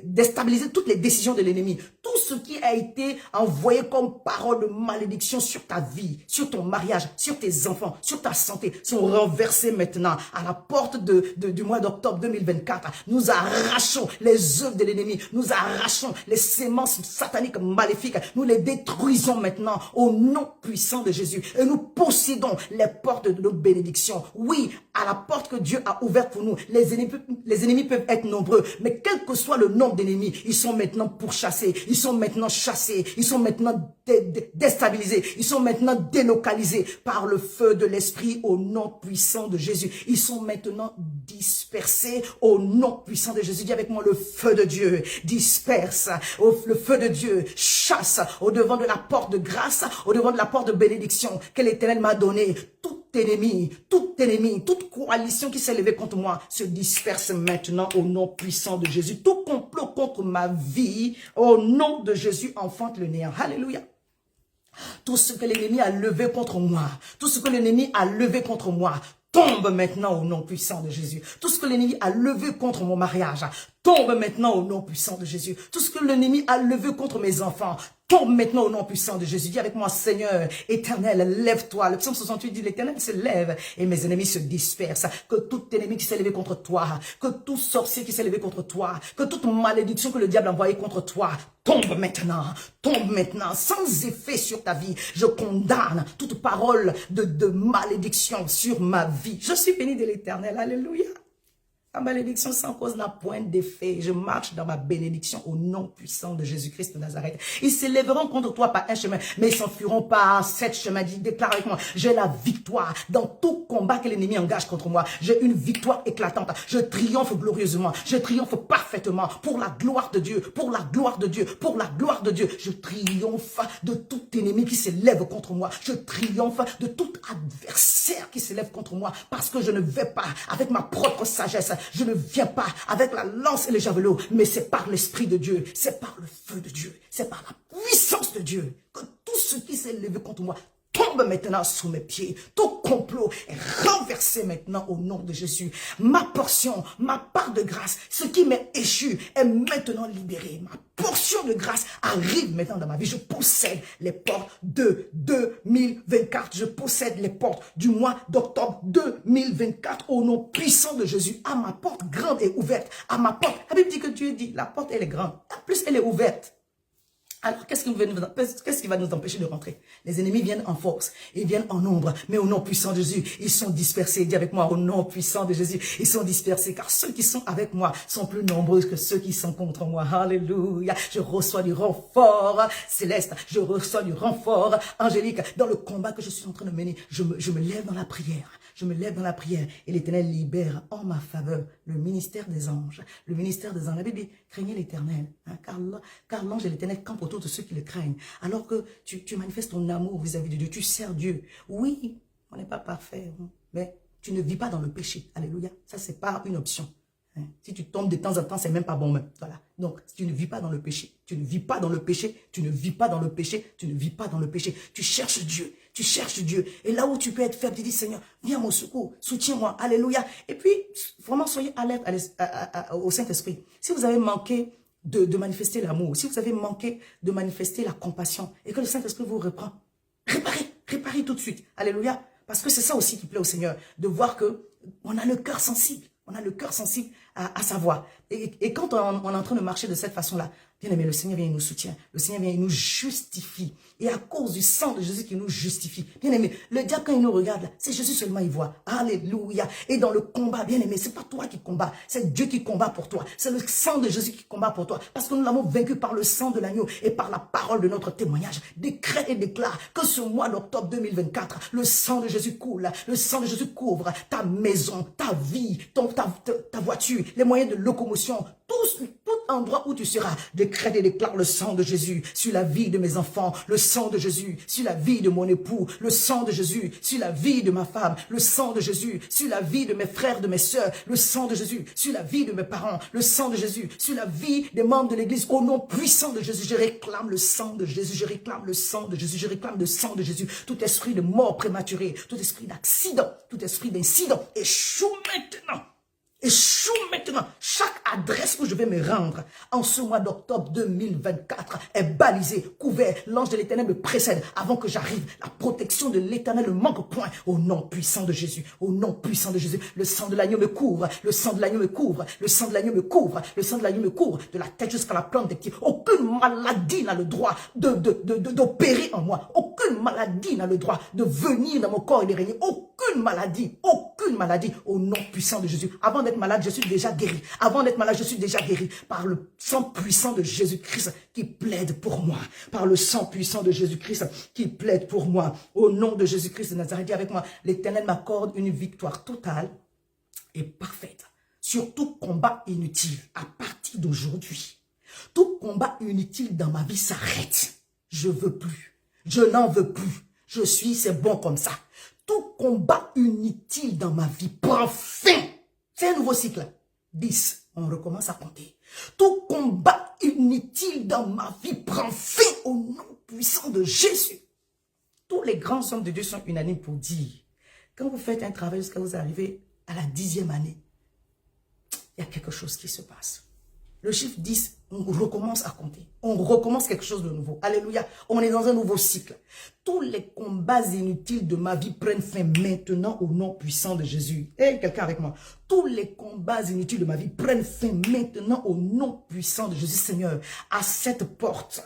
déstabiliser toutes les décisions de l'ennemi. Tout ce qui a été envoyé comme parole de malédiction sur ta vie, sur ton mariage, sur tes enfants, sur ta santé, sont renversés maintenant. À la porte du mois d'octobre 2024, nous arrachons les œuvres de l'ennemi, nous arrachons les sémences sataniques maléfiques, nous les détruisons maintenant au nom puissant de Jésus. Et nous possédons les portes de nos bénédictions. Oui, à la porte que Dieu a ouverte pour nous, les ennemis peuvent être nombreux, mais quel que soit le nombre d'ennemis, ils sont maintenant pourchassés, ils sont maintenant chassés, ils sont maintenant déstabilisés, ils sont maintenant délocalisés par le feu de l'Esprit au nom puissant de Jésus. Ils sont maintenant dispersés au nom puissant de Jésus. Dis avec moi, le feu de Dieu disperse, le feu de Dieu chasse au devant de la porte de grâce, au devant de la porte de bénédiction que l'Éternel m'a donnée. Tout ennemi, toute coalition qui s'est levée contre moi se disperse maintenant au nom puissant de Jésus. Tout complot contre ma vie, au nom de Jésus, enfante le néant. Alléluia. Tout ce que l'ennemi a levé contre moi, tout ce que l'ennemi a levé contre moi, tombe maintenant au nom puissant de Jésus. Tout ce que l'ennemi a levé contre mon mariage, tombe maintenant au nom puissant de Jésus. Tout ce que l'ennemi a levé contre mes enfants, tombe maintenant au nom puissant de Jésus. Dis avec moi, Seigneur, éternel, lève-toi. Le psaume 68 dit, l'éternel se lève et mes ennemis se dispersent. Que tout ennemi qui s'est levé contre toi, que tout sorcier qui s'est levé contre toi, que toute malédiction que le diable a envoyée contre toi, tombe maintenant, sans effet sur ta vie. Je condamne toute parole de malédiction sur ma vie. Je suis béni de l'éternel, alléluia. La malédiction sans cause n'a point d'effet. Je marche dans ma bénédiction au nom puissant de Jésus-Christ de Nazareth. Ils s'élèveront contre toi par un chemin, mais ils s'enfuiront par 7 chemins. Déclare avec moi, j'ai la victoire dans tout combat que l'ennemi engage contre moi. J'ai une victoire éclatante. Je triomphe glorieusement. Je triomphe parfaitement pour la gloire de Dieu, pour la gloire de Dieu, pour la gloire de Dieu. Je triomphe de tout ennemi qui s'élève contre moi. Je triomphe de tout adversaire qui s'élève contre moi parce que je ne vais pas avec ma propre sagesse. Je ne viens pas avec la lance et le javelot, mais c'est par l'Esprit de Dieu, c'est par le feu de Dieu, c'est par la puissance de Dieu que tout ce qui s'est levé contre moi tombe tombe maintenant sous mes pieds. Tout complot est renversé maintenant au nom de Jésus. Ma portion, ma part de grâce, ce qui m'est échu est maintenant libéré. Ma portion de grâce arrive maintenant dans ma vie. Je possède les portes de 2024. Je possède les portes du mois d'octobre 2024 au nom puissant de Jésus. À ma porte grande et ouverte. À ma porte. La Bible dit que Dieu dit, la porte elle est grande. En plus elle est ouverte. Alors, qu'est-ce qui va nous empêcher de rentrer? Les ennemis viennent en force, ils viennent en nombre, mais au nom puissant de Jésus, ils sont dispersés. Dis avec moi, au nom puissant de Jésus, ils sont dispersés, car ceux qui sont avec moi sont plus nombreux que ceux qui sont contre moi. Alléluia, je reçois du renfort céleste, je reçois du renfort angélique dans le combat que je suis en train de mener. Je me lève dans la prière. Je me lève dans la prière et l'Éternel libère en ma faveur le ministère des anges. Le ministère des anges. La Bible dit, craignez l'Éternel. Hein, car l'ange et l'Éternel campent autour de ceux qui le craignent. Alors que tu manifestes ton amour vis-à-vis de Dieu. Tu sers Dieu. Oui, on n'est pas parfait. Hein, mais tu ne vis pas dans le péché. Alléluia. Ça, c'est pas une option. Hein, si tu tombes de temps en temps, c'est même pas bon même. Voilà. Donc, tu ne vis pas dans le péché. Tu ne vis pas dans le péché. Tu ne vis pas dans le péché. Tu ne vis pas dans le péché. Tu cherches Dieu. Tu cherches Dieu. Et là où tu peux être faible, tu dis, Seigneur, viens à mon secours, soutiens-moi, alléluia. Et puis, vraiment, soyez alerte au Saint-Esprit. Si vous avez manqué de manifester l'amour, si vous avez manqué de manifester la compassion, et que le Saint-Esprit vous reprend, réparez tout de suite, alléluia. Parce que c'est ça aussi qui plaît au Seigneur, de voir que on a le cœur sensible. On a le cœur sensible à sa voix. Et quand on est en train de marcher de cette façon-là, bien aimé, le Seigneur vient et nous soutient. Le Seigneur vient et nous justifie. Et à cause du sang de Jésus qui nous justifie. Bien aimé, le diable quand il nous regarde, c'est Jésus seulement il voit. Alléluia. Et dans le combat, bien aimé, c'est pas toi qui combats. C'est Dieu qui combat pour toi. C'est le sang de Jésus qui combat pour toi. Parce que nous l'avons vaincu par le sang de l'agneau et par la parole de notre témoignage. Décrète et déclare que ce mois d'octobre 2024, le sang de Jésus coule. Le sang de Jésus couvre ta maison, ta vie, ta voiture, les moyens de locomotion, tout endroit où tu seras. Décrète et déclare le sang de Jésus sur la vie de mes enfants, le sang de Jésus sur la vie de mon époux, le sang de Jésus sur la vie de ma femme, le sang de Jésus sur la vie de mes frères, de mes sœurs, le sang de Jésus sur la vie de mes parents, le sang de Jésus sur la vie des membres de l'église. Au nom puissant de Jésus, je réclame le sang de Jésus, je réclame le sang de Jésus, je réclame le sang de Jésus. Tout esprit de mort prématurée, tout esprit d'accident, tout esprit d'incident, échoue maintenant. Échoue maintenant. Chaque adresse où je vais me rendre en ce mois d'octobre 2024 est balisée, couverte. L'ange de l'Éternel me précède avant que j'arrive. La protection de l'Éternel ne manque point. Au nom puissant de Jésus. Au nom puissant de Jésus. Le sang de l'agneau me couvre. Le sang de l'agneau me couvre. Le sang de l'agneau me couvre. Le sang de l'agneau me couvre. De la tête jusqu'à la plante des pieds. Aucune maladie n'a le droit d'opérer en moi. Aucune maladie n'a le droit de venir dans mon corps et de régner. Aucune maladie. Aucune maladie. Au nom puissant de Jésus. Avant d'être malade, je suis déjà guéri. Avant d'être malade, je suis déjà guéri par le sang puissant de Jésus-Christ qui plaide pour moi. Par le sang puissant de Jésus-Christ qui plaide pour moi. Au nom de Jésus-Christ de Nazareth, dis avec moi, l'Éternel m'accorde une victoire totale et parfaite sur tout combat inutile à partir d'aujourd'hui. Tout combat inutile dans ma vie s'arrête. Je veux plus. Je n'en veux plus. Je suis, c'est bon comme ça. Tout combat inutile dans ma vie prend fin. C'est un nouveau cycle. 10. On recommence à compter. Tout combat inutile dans ma vie prend fin au nom puissant de Jésus. Tous les grands hommes de Dieu sont unanimes pour dire, quand vous faites un travail jusqu'à vous arriver à la 10e année, il y a quelque chose qui se passe. Le chiffre 10, on recommence à compter. On recommence quelque chose de nouveau. Alléluia. On est dans un nouveau cycle. Tous les combats inutiles de ma vie prennent fin maintenant au nom puissant de Jésus. Et quelqu'un avec moi. Tous les combats inutiles de ma vie prennent fin maintenant au nom puissant de Jésus. Seigneur, à cette porte,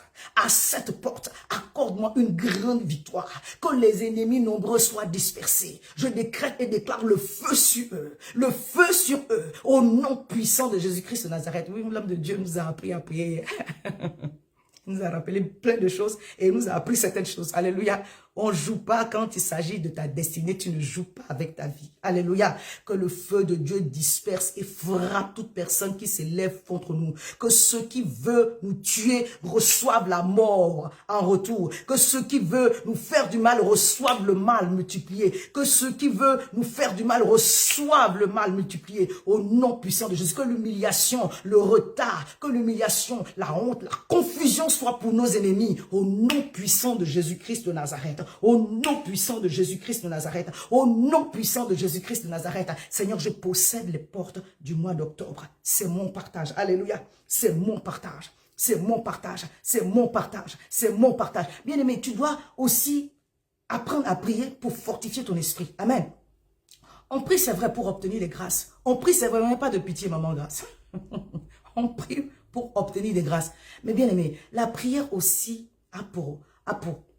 accorde-moi une grande victoire. Que les ennemis nombreux soient dispersés. Je décrète et déclare le feu sur eux. Le feu sur eux. Au nom puissant de Jésus-Christ de Nazareth. Oui, l'homme de Dieu nous a appris à prier. Il nous a rappelé plein de choses et il nous a appris certaines choses. Alléluia. On ne joue pas quand il s'agit de ta destinée. Tu ne joues pas avec ta vie. Alléluia. Que le feu de Dieu disperse et frappe toute personne qui s'élève contre nous. Que ceux qui veulent nous tuer reçoivent la mort en retour. Que ceux qui veulent nous faire du mal reçoivent le mal multiplié. Que ceux qui veulent nous faire du mal reçoivent le mal multiplié. Au nom puissant de Jésus. Que l'humiliation, le retard, que l'humiliation, la honte, la confusion soit pour nos ennemis. Au nom puissant de Jésus-Christ de Nazareth. Nazareth, au nom puissant de Jésus-Christ de Nazareth, au nom puissant de Jésus-Christ de Nazareth. Seigneur, je possède les portes du mois d'octobre. C'est mon partage. Alléluia. C'est mon partage. C'est mon partage. C'est mon partage. C'est mon partage. Bien-aimé, tu dois aussi apprendre à prier pour fortifier ton esprit. Amen. On prie, c'est vrai, pour obtenir les grâces. On prie, c'est vraiment pas de pitié, maman grâce. On prie pour obtenir des grâces. Mais bien aimé, la prière aussi a pour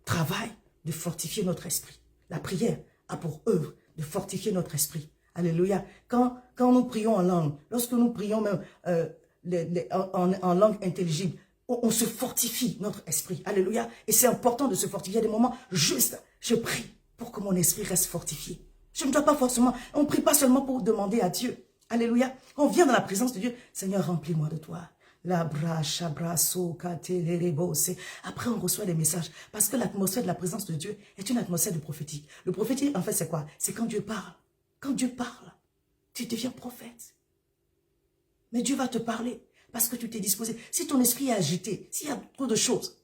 travail de fortifier notre esprit. La prière a pour œuvre de fortifier notre esprit. Alléluia. Quand nous prions en langue, lorsque nous prions même en langue intelligible, on se fortifie notre esprit. Alléluia. Et c'est important de se fortifier à des moments justes. Je prie pour que mon esprit reste fortifié. Je ne dois pas forcément, on ne prie pas seulement pour demander à Dieu. Alléluia. On vient dans la présence de Dieu. Seigneur, remplis-moi de toi. Après, on reçoit des messages. Parce que l'atmosphère de la présence de Dieu est une atmosphère de prophétique. Le prophétique, en fait, c'est quoi? C'est quand Dieu parle. Quand Dieu parle, tu deviens prophète. Mais Dieu va te parler parce que tu t'es disposé. Si ton esprit est agité, s'il y a trop de choses,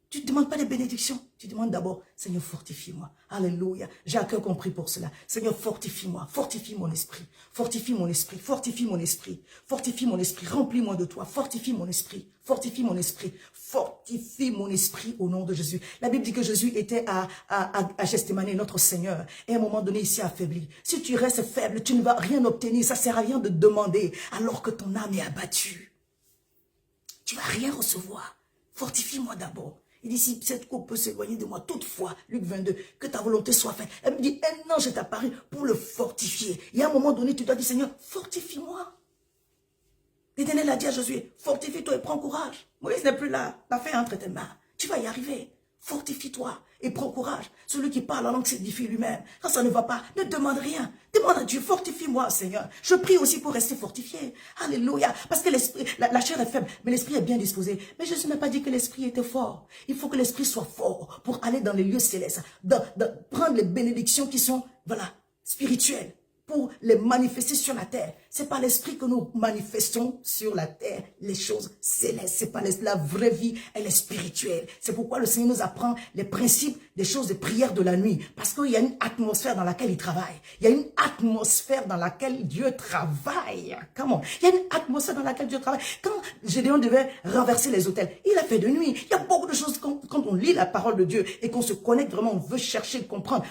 tu ne demandes pas des bénédictions. Tu demandes d'abord, Seigneur, fortifie-moi. Alléluia. J'ai à cœur compris pour cela. Seigneur, fortifie-moi. Fortifie mon esprit. Fortifie mon esprit. Fortifie mon esprit. Fortifie mon esprit. Remplis-moi de toi. Fortifie mon esprit. Fortifie mon esprit. Fortifie mon esprit au nom de Jésus. La Bible dit que Jésus était à Gethsémani, notre Seigneur. Et à un moment donné, il s'est affaibli. Si tu restes faible, tu ne vas rien obtenir. Ça ne sert à rien de demander alors que ton âme est abattue. Tu ne vas rien recevoir. Fortifie-moi d'abord. Il dit, si cette coupe peut s'éloigner de moi, toutefois, Luc 22, que ta volonté soit faite. Elle me dit, un ange est apparu pour le fortifier. Et à un moment donné, tu dois dire, Seigneur, fortifie-moi. L'Éternel a dit à Josué, fortifie-toi et prends courage. Moïse n'est plus là. La fin est entre tes mains. Tu vas y arriver. Fortifie-toi et prends courage. Celui qui parle en langue s'édifie lui-même. Quand ça ne va pas, ne demande rien. Demande à Dieu, fortifie-moi, Seigneur. Je prie aussi pour rester fortifié. Alléluia. Parce que l'esprit, la chair est faible, mais l'esprit est bien disposé. Mais Jésus n'a pas dit que l'esprit était fort. Il faut que l'esprit soit fort pour aller dans les lieux célestes, prendre les bénédictions qui sont, voilà, spirituelles, pour les manifester sur la terre. C'est par l'esprit que nous manifestons sur la terre les choses célestes. C'est pas la vraie vie, elle est spirituelle. C'est pourquoi le Seigneur nous apprend les principes des choses de prière de la nuit. Parce qu'il y a une atmosphère dans laquelle il travaille. Il y a une atmosphère dans laquelle Dieu travaille. Comment? Il y a une atmosphère dans laquelle Dieu travaille. Quand Gédéon devait renverser les autels, il a fait de nuit. Il y a beaucoup de choses quand on lit la parole de Dieu et qu'on se connecte vraiment, on veut chercher, comprendre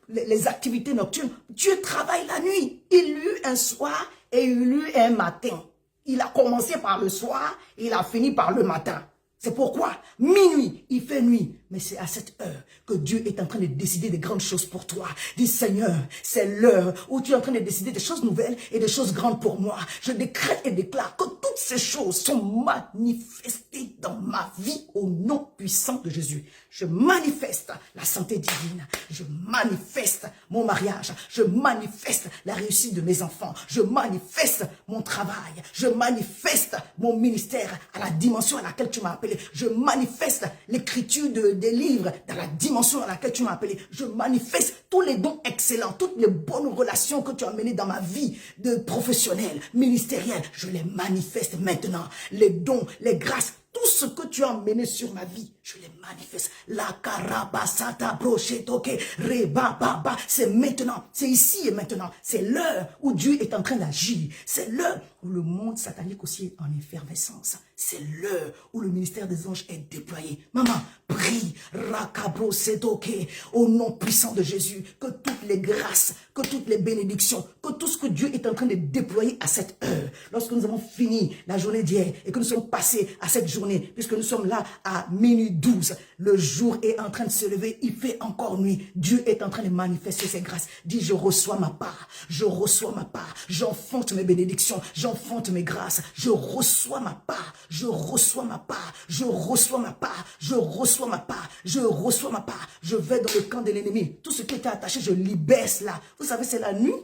les activités nocturnes. Dieu travaille la nuit. Il lut un soir et il lut un matin. Il a commencé par le soir et il a fini par le matin. C'est pourquoi, minuit, il fait nuit. Mais c'est à cette heure que Dieu est en train de décider des grandes choses pour toi. Dis, Seigneur, c'est l'heure où tu es en train de décider des choses nouvelles et des choses grandes pour moi. Je décrète et déclare que toutes ces choses sont manifestées dans ma vie au nom puissant de Jésus. Je manifeste la santé divine. Je manifeste mon mariage. Je manifeste la réussite de mes enfants. Je manifeste mon travail. Je manifeste mon ministère à la dimension à laquelle tu m'as appelé. Je manifeste l'écriture des livres dans la dimension à laquelle tu m'as appelé. Je manifeste tous les dons excellents, toutes les bonnes relations que tu as menées dans ma vie de professionnel, ministériel. Je les manifeste maintenant. Les dons, les grâces, tout ce que tu as mené sur ma vie, je les manifeste. La karabasata brochetoke rebababa. C'est maintenant, c'est ici et maintenant. C'est l'heure où Dieu est en train d'agir. C'est l'heure où le monde satanique aussi est en effervescence. C'est l'heure où le ministère des anges est déployé. Maman, prie, rakabrochetoke, au nom puissant de Jésus, que toutes les grâces, que toutes les bénédictions, que tout ce que Dieu est en train de déployer à cette heure, lorsque nous avons fini la journée d'hier et que nous sommes passés à cette journée, puisque nous sommes là à minuit 12, le jour est en train de se lever, il fait encore nuit, Dieu est en train de manifester ses grâces. Dis, je reçois ma part, je reçois ma part, j'enfonce mes bénédictions, j'enfonce mes grâces, je reçois ma part, je reçois ma part, je reçois ma part, je reçois ma part, je reçois ma part, je vais dans le camp de l'ennemi, tout ce qui était attaché, je libère cela. Vous savez, c'est la nuit,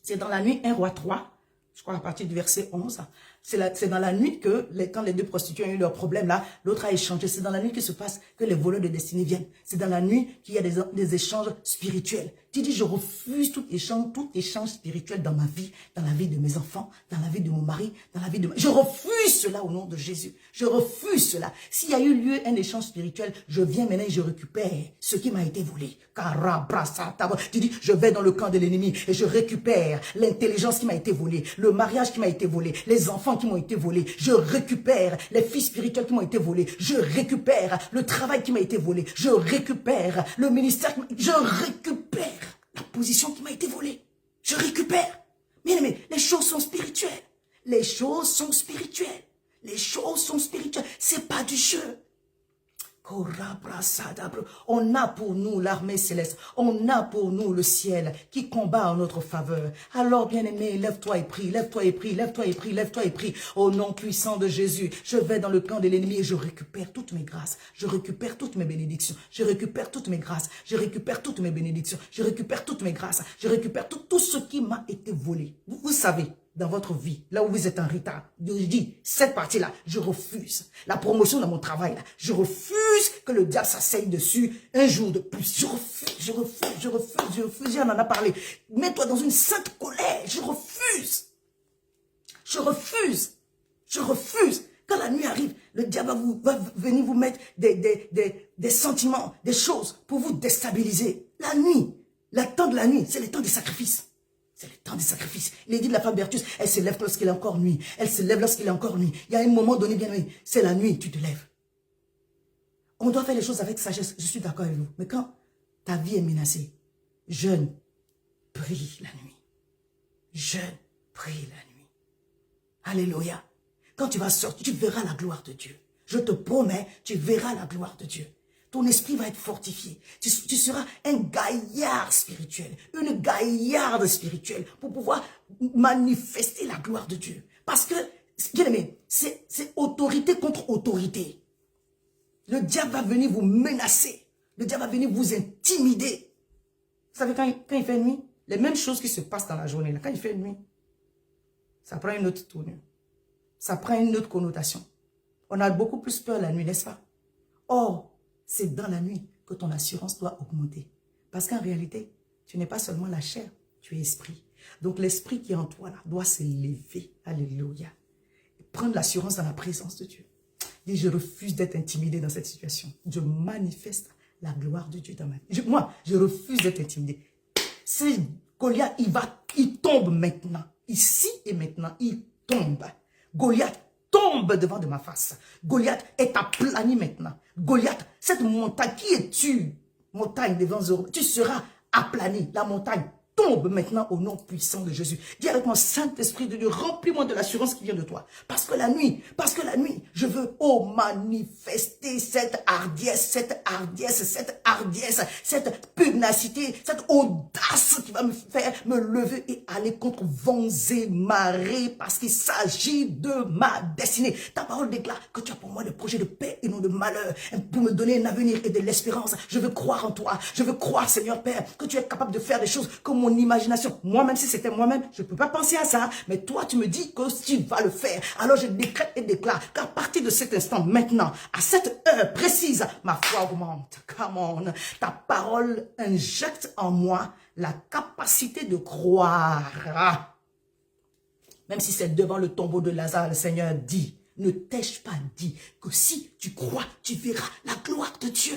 c'est dans la nuit 1 Roi 3, je crois à partir du verset 11, c'est dans la nuit que, quand les deux prostituées ont eu leur problème là, l'autre a échangé. C'est dans la nuit qu'il se passe que les voleurs de destinée viennent. C'est dans la nuit qu'il y a des échanges spirituels. Tu dis, je refuse tout échange spirituel dans ma vie, dans la vie de mes enfants, dans la vie de mon mari, dans la vie de... Je refuse cela au nom de Jésus. Je refuse cela. S'il y a eu lieu un échange spirituel, je viens maintenant et je récupère ce qui m'a été volé. Tu dis, je vais dans le camp de l'ennemi et je récupère l'intelligence qui m'a été volée, le mariage qui m'a été volé, les enfants qui m'ont été volés. Je récupère les filles spirituelles qui m'ont été volées. Je récupère le travail qui m'a été volé. Je récupère le ministère je récupère la position qui m'a été volée. Je récupère. Mais les choses sont spirituelles. Les choses sont spirituelles. Les choses sont spirituelles. C'est pas du jeu. On a pour nous l'armée céleste. On a pour nous le ciel qui combat en notre faveur. Alors, bien-aimé, lève-toi et prie, lève-toi et prie, lève-toi et prie, lève-toi et prie. Au nom puissant de Jésus, je vais dans le camp de l'ennemi et je récupère toutes mes grâces. Je récupère toutes mes bénédictions. Je récupère toutes mes grâces. Je récupère toutes mes bénédictions. Je récupère toutes mes grâces. Je récupère tout ce qui m'a été volé. Vous savez, dans votre vie, là où vous êtes en retard, je dis, cette partie-là, je refuse. La promotion dans mon travail, là, je refuse que le diable s'asseye dessus un jour de plus. Je refuse, je refuse, je refuse, je refuse. J'en en a parlé. Mets-toi dans une sainte colère. Je refuse. Je refuse. Je refuse. Quand la nuit arrive, le diable va venir vous mettre des sentiments, des choses pour vous déstabiliser. La nuit, le temps de la nuit, c'est le temps des sacrifices. C'est le temps des sacrifices. Il est dit de la femme Bertus, elle se lève lorsqu'il est encore nuit. Elle se lève lorsqu'il est encore nuit. Il y a un moment donné, bien aimé, c'est la nuit, tu te lèves. On doit faire les choses avec sagesse, je suis d'accord avec vous. Mais quand ta vie est menacée, jeûne, prie la nuit. Jeûne, prie la nuit. Alléluia. Quand tu vas sortir, tu verras la gloire de Dieu. Je te promets, tu verras la gloire de Dieu. Ton esprit va être fortifié. Tu seras un gaillard spirituel, une gaillarde spirituelle pour pouvoir manifester la gloire de Dieu. Parce que, bien aimé, c'est autorité contre autorité. Le diable va venir vous menacer. Le diable va venir vous intimider. Vous savez, quand il fait nuit, les mêmes choses qui se passent dans la journée, là, quand il fait nuit, ça prend une autre tournure. Ça prend une autre connotation. On a beaucoup plus peur la nuit, n'est-ce pas? Or, c'est dans la nuit que ton assurance doit augmenter. Parce qu'en réalité, tu n'es pas seulement la chair, tu es esprit. Donc l'esprit qui est en toi là, doit s'élever. Alléluia. Prendre l'assurance dans la présence de Dieu. Dis, je refuse d'être intimidé dans cette situation. Je manifeste la gloire de Dieu dans ma vie. Moi, je refuse d'être intimidé. C'est Goliath, il tombe maintenant. Ici et maintenant, il tombe. Goliath tombe devant de ma face. Goliath est aplani maintenant. Goliath, cette montagne, qui es-tu? Montagne devant Zoro, tu seras aplani. La montagne tombe maintenant au nom puissant de Jésus. Dis avec moi, Saint-Esprit de Dieu, remplis-moi de l'assurance qui vient de toi. Parce que la nuit, je veux, manifester cette hardiesse, cette pugnacité, cette audace qui va me faire me lever et aller contre vents et marées parce qu'il s'agit de ma destinée. Ta parole déclare que tu as pour moi des projets de paix et non de malheur, pour me donner un avenir et de l'espérance. Je veux croire en toi. Je veux croire, Seigneur Père, que tu es capable de faire des choses comme mon imagination. Moi, même si c'était moi-même, je ne peux pas penser à ça. Mais toi, tu me dis que tu vas le faire. Alors, je décrète et déclare qu'à partir de cet instant, maintenant, à cette heure précise, ma foi augmente. Come on. Ta parole injecte en moi la capacité de croire. Même si c'est devant le tombeau de Lazare, le Seigneur dit, ne t'ai-je pas dit que si tu crois, tu verras la gloire de Dieu.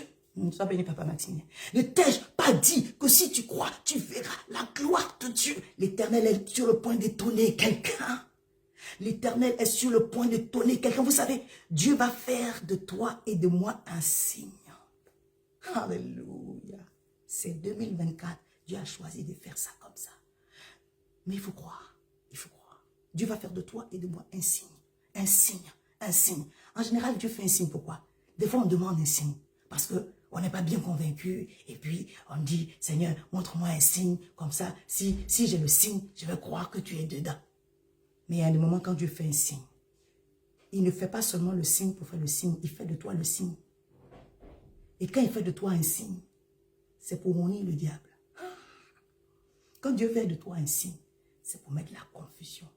Sois béni, Papa Maxime. Ne t'ai-je pas dit que si tu crois, tu verras la gloire de Dieu. L'Éternel est sur le point d'étonner quelqu'un. L'Éternel est sur le point d'étonner quelqu'un. Vous savez, Dieu va faire de toi et de moi un signe. Alléluia. C'est 2024. Dieu a choisi de faire ça comme ça. Mais il faut croire. Il faut croire. Dieu va faire de toi et de moi un signe. Un signe. Un signe. En général, Dieu fait un signe. Pourquoi? Des fois, on demande un signe. Parce que on n'est pas bien convaincu. Et puis, on dit, Seigneur, montre-moi un signe. Comme ça, si j'ai le signe, je vais croire que tu es dedans. Mais il y a des moments quand Dieu fait un signe. Il ne fait pas seulement le signe pour faire le signe. Il fait de toi le signe. Et quand il fait de toi un signe, c'est pour honner le diable. Quand Dieu fait de toi un signe, c'est pour mettre la confusion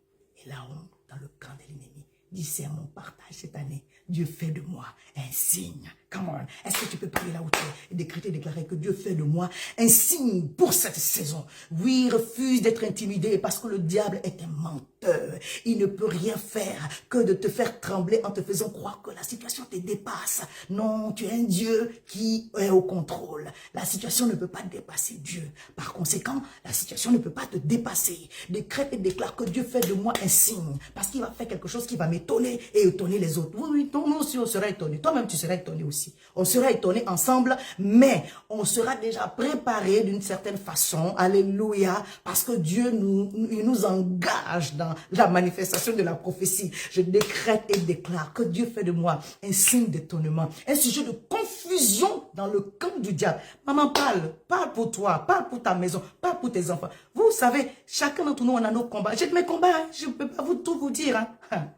et la honte dans le camp de l'ennemi. Dis, c'est mon partage cette année. Dieu fait de moi un signe. Come on. Est-ce que tu peux prier là où tu es et décréter, déclarer que Dieu fait de moi un signe pour cette saison? Oui, refuse d'être intimidé parce que le diable est un menteur. Il ne peut rien faire que de te faire trembler en te faisant croire que la situation te dépasse. Non, tu es un Dieu qui est au contrôle. La situation ne peut pas dépasser Dieu. Par conséquent, la situation ne peut pas te dépasser. Décrète et déclare que Dieu fait de moi un signe parce qu'il va faire quelque chose qui va m'étonner et étonner les autres. Oui, nous aussi on sera étonnés. Toi-même tu seras étonné aussi. On sera étonnés ensemble, mais on sera déjà préparé d'une certaine façon. Alléluia. Parce que Dieu il nous engage dans la manifestation de la prophétie. Je décrète et déclare que Dieu fait de moi un signe d'étonnement, un sujet de confusion dans le camp du diable. Maman, parle pour toi, parle pour ta maison, parle pour tes enfants. Vous savez, chacun d'entre nous, on a nos combats. J'ai mes combats, hein. Je ne peux pas tout vous dire. Hein.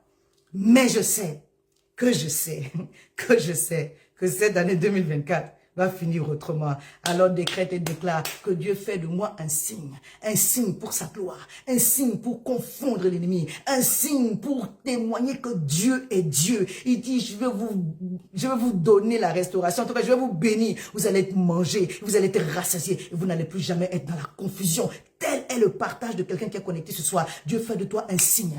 Mais je sais que cette année 2024 va finir autrement. Alors décrète et déclare que Dieu fait de moi un signe pour sa gloire, un signe pour confondre l'ennemi, un signe pour témoigner que Dieu est Dieu. Il dit, je vais vous donner la restauration, en tout cas, je vais vous bénir, vous allez être mangé, vous allez être rassasié, et vous n'allez plus jamais être dans la confusion. Tel est le partage de quelqu'un qui est connecté ce soir. Dieu fait de toi un signe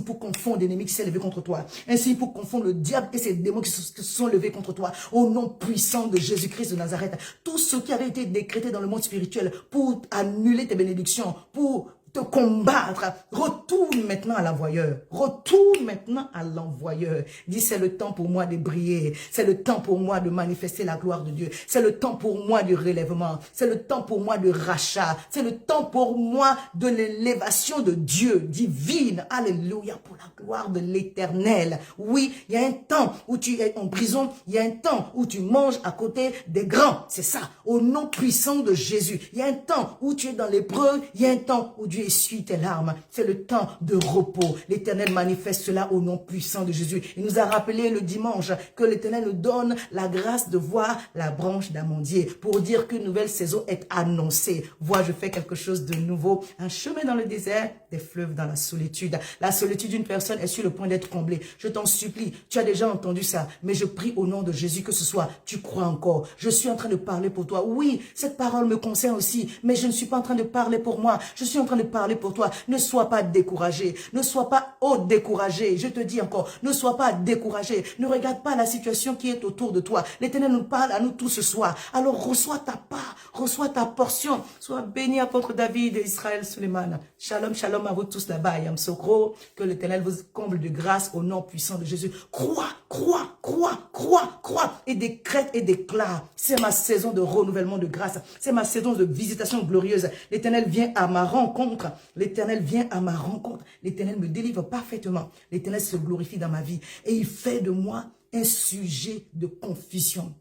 pour confondre l'ennemi qui s'est levé contre toi, un signe pour confondre le diable et ses démons qui se sont levés contre toi. Au nom puissant de Jésus-Christ de Nazareth, tout ce qui avait été décrété dans le monde spirituel pour annuler tes bénédictions, pour te combattre, retourne maintenant à l'envoyeur. Retourne maintenant à l'envoyeur. Dis, c'est le temps pour moi de briller. C'est le temps pour moi de manifester la gloire de Dieu. C'est le temps pour moi du relèvement. C'est le temps pour moi de rachat. C'est le temps pour moi de l'élévation de Dieu divine. Alléluia, pour la gloire de l'Éternel. Oui, il y a un temps où tu es en prison. Il y a un temps où tu manges à côté des grands. C'est ça, au nom puissant de Jésus. Il y a un temps où tu es dans l'épreuve. Il y a un temps où Dieu essuie tes larmes. C'est le temps de repos. L'Éternel manifeste cela au nom puissant de Jésus. Il nous a rappelé le dimanche que l'Éternel nous donne la grâce de voir la branche d'amandier pour dire qu'une nouvelle saison est annoncée. Vois, je fais quelque chose de nouveau. Un chemin dans le désert, des fleuves dans la solitude. La solitude d'une personne est sur le point d'être comblée. Je t'en supplie, tu as déjà entendu ça, mais je prie au nom de Jésus que ce soit, tu crois encore. Je suis en train de parler pour toi. Oui, cette parole me concerne aussi, mais je ne suis pas en train de parler pour moi. Je suis en train de parler pour toi. Ne sois pas découragé. Ne sois pas découragé. Je te dis encore, ne sois pas découragé. Ne regarde pas la situation qui est autour de toi. L'Éternel nous parle à nous tous ce soir. Alors reçois ta part, reçois ta portion. Sois béni, apôtre David et Israël Suleiman. Shalom, shalom à vous tous là-bas. Yam Sokro, que l'Éternel vous comble de grâce au nom puissant de Jésus. Crois, crois, crois, crois, crois et décrète et déclare. C'est ma saison de renouvellement de grâce. C'est ma saison de visitation glorieuse. L'Éternel vient à ma rencontre. L'Éternel vient à ma rencontre. L'Éternel me délivre parfaitement. L'Éternel se glorifie dans ma vie. Et il fait de moi un sujet de confusion.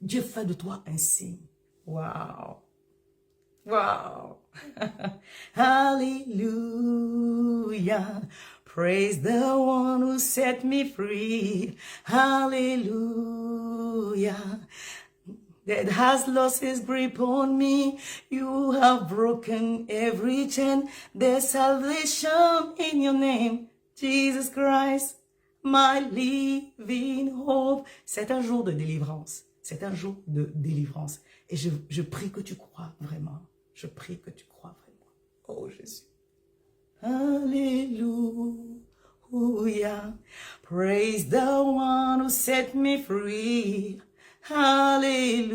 Dieu fait de toi un signe. Wow. Wow. Hallelujah. Praise the one who set me free. Hallelujah. That has lost his grip on me. You have broken every chain. There's salvation in your name, Jesus Christ, my living hope. C'est un jour de délivrance. C'est un jour de délivrance. Et je prie que tu crois vraiment. Je prie que tu crois vraiment. Oh Jésus. Hallelujah. Praise the one who set me free. Hallelujah.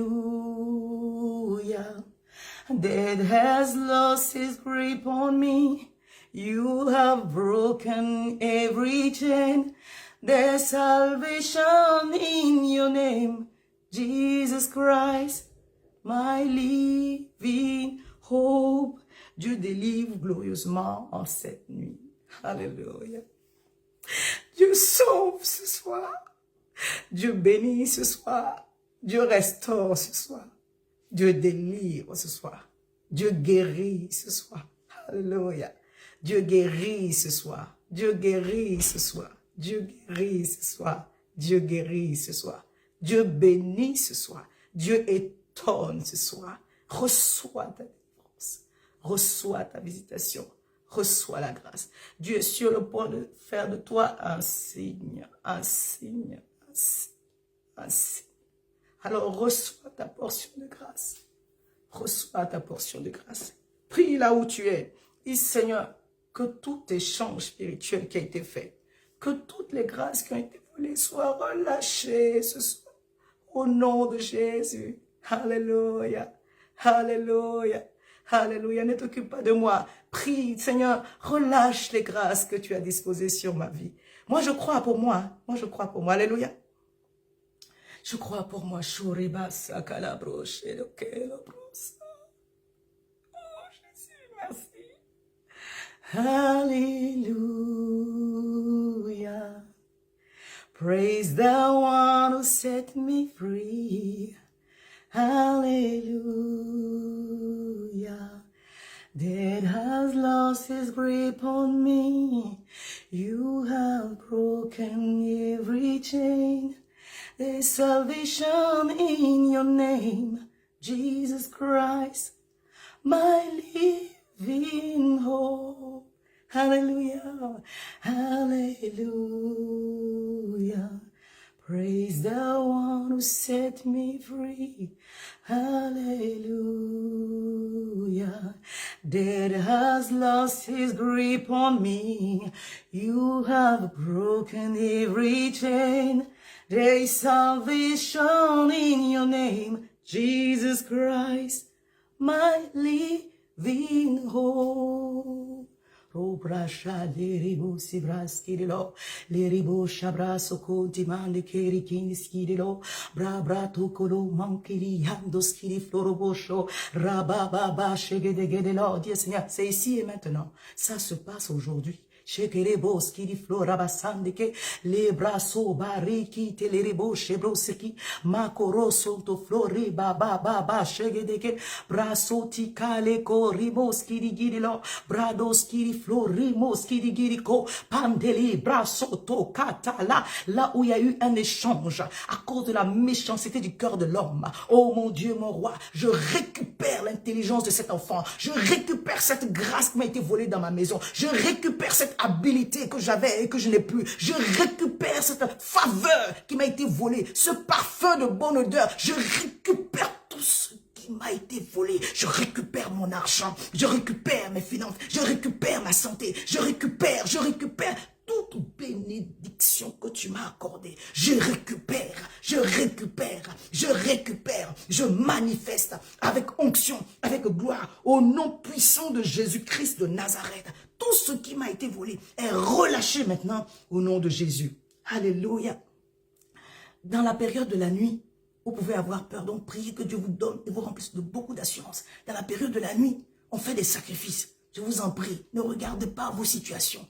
Death has lost his grip on me. You have broken every chain. There's salvation in your name, Jesus Christ, my living hope. Dieu délivre glorieusement en cette nuit. Alléluia. Dieu sauve ce soir. Dieu bénit ce soir. Dieu restaure ce soir. Dieu délivre ce soir. Dieu guérit ce soir. Alléluia. Dieu guérit ce soir. Dieu guérit ce soir. Dieu guérit ce soir. Dieu guérit ce soir. Dieu bénit ce soir. Dieu étonne ce soir. Reçois ta délivrance. Reçois ta visitation. Reçois la grâce. Dieu est sur le point de faire de toi un signe, un signe, un signe, un signe. Alors reçois ta portion de grâce. Reçois ta portion de grâce. Prie là où tu es. Dis Seigneur, que tout échange spirituel qui a été fait, que toutes les grâces qui ont été volées soient relâchées ce soir. Au nom de Jésus. Alléluia. Alléluia. Alléluia. Ne t'occupe pas de moi. Prie, Seigneur, relâche les grâces que tu as disposées sur ma vie. Moi, je crois pour moi. Moi, je crois pour moi. Alléluia. Je crois pour moi. Shuribasa kalabroche elokelobrosa. Oh, Jésus, merci. Hallelujah. Praise the one who set me free. Hallelujah. Death has lost his grip on me. You have broken every chain. There's salvation in your name, Jesus Christ, my living hope. Hallelujah, hallelujah. Praise the one who set me free. Hallelujah. Death has lost his grip on me. You have broken every chain. There is salvation in your name, Jesus Christ, my living hope. Robrasha leribo sibraskidilo, leribo shabraso konti mande keri kindiskidilo, brabrato kolo mankiri yandoskiri florobosho, rababa shegedegedelo. Dieu Seigneur, c'est ici et maintenant. Ça se passe aujourd'hui. Shekerebo skiri flora basandike le braso bariki telerebo shebroseki makoro sonto flori baba shegedeke braso tikale ko rimo skiri girilo brado skiri flori mo skiri giriko pandeli braso to katala là où il y a eu un échange à cause de la méchanceté du cœur de l'homme. Oh mon Dieu, mon roi, je récupère l'intelligence de cet enfant, je récupère cette grâce qui m'a été volée dans ma maison, je récupère cette habilité que j'avais et que je n'ai plus. Je récupère cette faveur qui m'a été volée, ce parfum de bonne odeur. Je récupère tout ce qui m'a été volé. Je récupère mon argent, je récupère mes finances, je récupère ma santé, je récupère toute bénédiction que tu m'as accordée. Je récupère, je manifeste avec onction, avec gloire, au nom puissant de Jésus-Christ de Nazareth. Tout ce qui m'a été volé est relâché maintenant au nom de Jésus. Alléluia. Dans la période de la nuit, vous pouvez avoir peur, donc priez que Dieu vous donne et vous remplisse de beaucoup d'assurance. Dans la période de la nuit, on fait des sacrifices. Je vous en prie, ne regardez pas vos situations.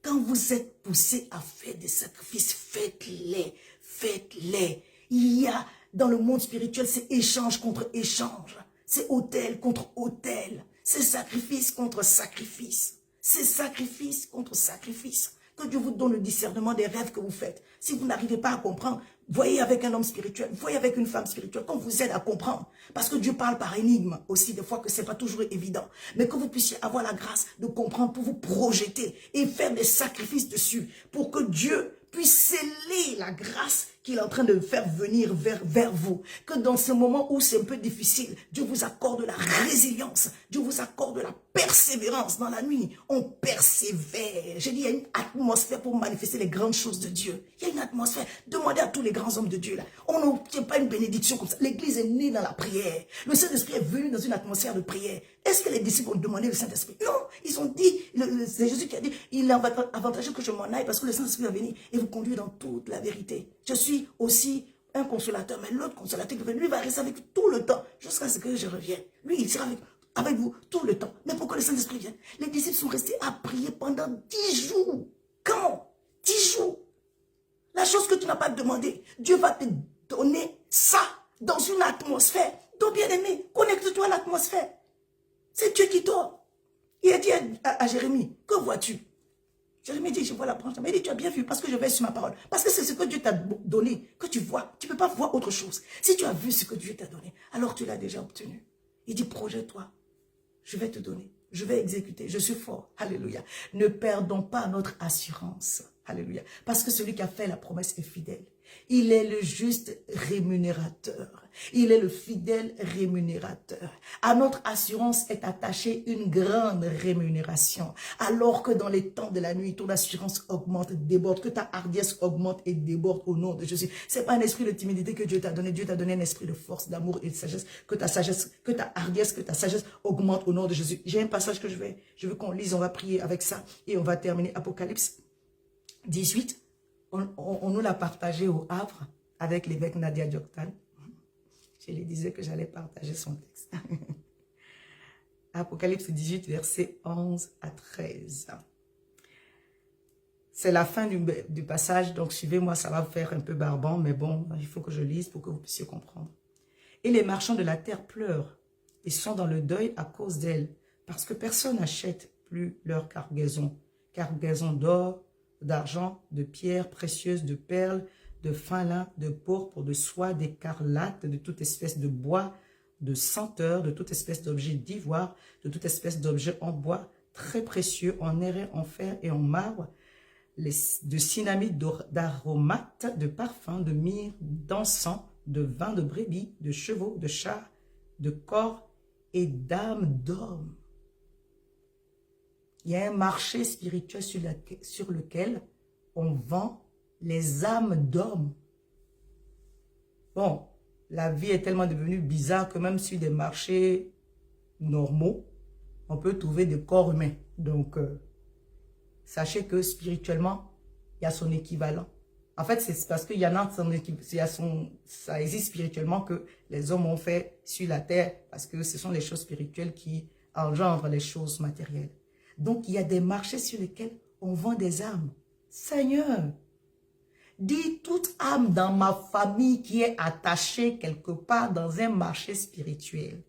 Quand vous êtes poussé à faire des sacrifices, faites-les, faites-les. Il y a dans le monde spirituel, c'est échange contre échange. C'est autel contre autel. C'est sacrifice contre sacrifice. C'est sacrifice contre sacrifice. Que Dieu vous donne le discernement des rêves que vous faites. Si vous n'arrivez pas à comprendre, voyez avec un homme spirituel, voyez avec une femme spirituelle, qu'on vous aide à comprendre. Parce que Dieu parle par énigme aussi, des fois que ce n'est pas toujours évident. Mais que vous puissiez avoir la grâce de comprendre pour vous projeter et faire des sacrifices dessus. Pour que Dieu puisse sceller la grâce qu'il est en train de faire venir vers vous. Que dans ce moment où c'est un peu difficile, Dieu vous accorde la résilience. Dieu vous accorde la persévérance. Dans la nuit, on persévère. J'ai dit, il y a une atmosphère pour manifester les grandes choses de Dieu. Il y a une atmosphère. Demandez à tous les grands hommes de Dieu là. On n'obtient pas une bénédiction comme ça. L'église est née dans la prière. Le Saint-Esprit est venu dans une atmosphère de prière. Est-ce que les disciples ont demandé le Saint-Esprit? Non, ils ont dit, c'est Jésus qui a dit, il est avantageux que je m'en aille parce que le Saint-Esprit va venir et vous conduire dans toute la vérité. Je suis aussi un consolateur, mais l'autre consolateur, lui va rester avec vous tout le temps jusqu'à ce que je revienne. Lui, il sera avec vous tout le temps. Mais pourquoi le Saint-Esprit vienne? Les disciples sont restés à prier pendant 10 jours. Quand? 10 jours. La chose que tu n'as pas demandé, Dieu va te donner ça dans une atmosphère. Donc, bien aimé, connecte-toi à l'atmosphère. C'est Dieu qui dort. Il a dit à Jérémie, que vois-tu? Jérémie dit, je vois la branche. Mais il dit, tu as bien vu parce que je vais sur ma parole. Parce que c'est ce que Dieu t'a donné, que tu vois. Tu ne peux pas voir autre chose. Si tu as vu ce que Dieu t'a donné, alors tu l'as déjà obtenu. Il dit, projette-toi. Je vais te donner Je vais exécuter, je suis fort. Alléluia. Ne perdons pas notre assurance. Alléluia. Parce que celui qui a fait la promesse est fidèle. Il est le juste rémunérateur. Il est le fidèle rémunérateur. À notre assurance est attachée une grande rémunération. Alors que dans les temps de la nuit, ton assurance augmente, déborde, que ta hardiesse augmente et déborde au nom de Jésus. C'est pas un esprit de timidité que Dieu t'a donné. Dieu t'a donné un esprit de force, d'amour et de sagesse. Que ta hardiesse, que ta sagesse augmente au nom de Jésus. J'ai un passage que je veux qu'on lise. On va prier avec ça et on va terminer. Apocalypse 18. On nous l'a partagé au Havre avec l'évêque Nadia Dioktan. Je lui disais que j'allais partager son texte. Apocalypse 18, versets 11 à 13. C'est la fin du passage, donc suivez-moi, ça va vous faire un peu barbant, mais bon, il faut que je lise pour que vous puissiez comprendre. Et les marchands de la terre pleurent et sont dans le deuil à cause d'elle, parce que personne n'achète plus leur cargaison d'or, d'argent, de pierres précieuses, de perles, de fin lin, de pourpre, de soie, d'écarlate, de toute espèce de bois, de senteur, de toute espèce d'objet d'ivoire, de toute espèce d'objet en bois, très précieux, en airain, en fer et en marbre, de cynamite, d'aromates, de parfums, de myrrhe, d'encens, de vin de brebis, de chevaux, de chars, de corps et d'âmes d'hommes. Il y a un marché spirituel sur lequel on vend les âmes d'hommes. Bon, la vie est tellement devenue bizarre que même sur des marchés normaux, on peut trouver des corps humains. Donc, sachez que spirituellement, il y a son équivalent. En fait, c'est parce qu'il y en a ça existe spirituellement que les hommes ont fait sur la terre, parce que ce sont les choses spirituelles qui engendrent les choses matérielles. Donc, il y a des marchés sur lesquels on vend des âmes. Seigneur, dis toute âme dans ma famille qui est attachée quelque part dans un marché spirituel.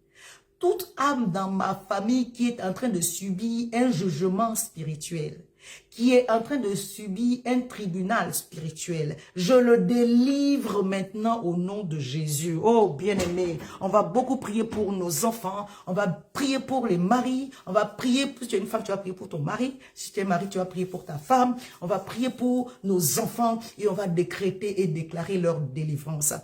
Toute âme dans ma famille qui est en train de subir un jugement spirituel, qui est en train de subir un tribunal spirituel. Je le délivre maintenant au nom de Jésus. Oh, bien-aimé, on va beaucoup prier pour nos enfants, on va prier pour les maris, on va prier, si tu es une femme, tu vas prier pour ton mari, si tu es mari, tu vas prier pour ta femme, on va prier pour nos enfants et on va décréter et déclarer leur délivrance.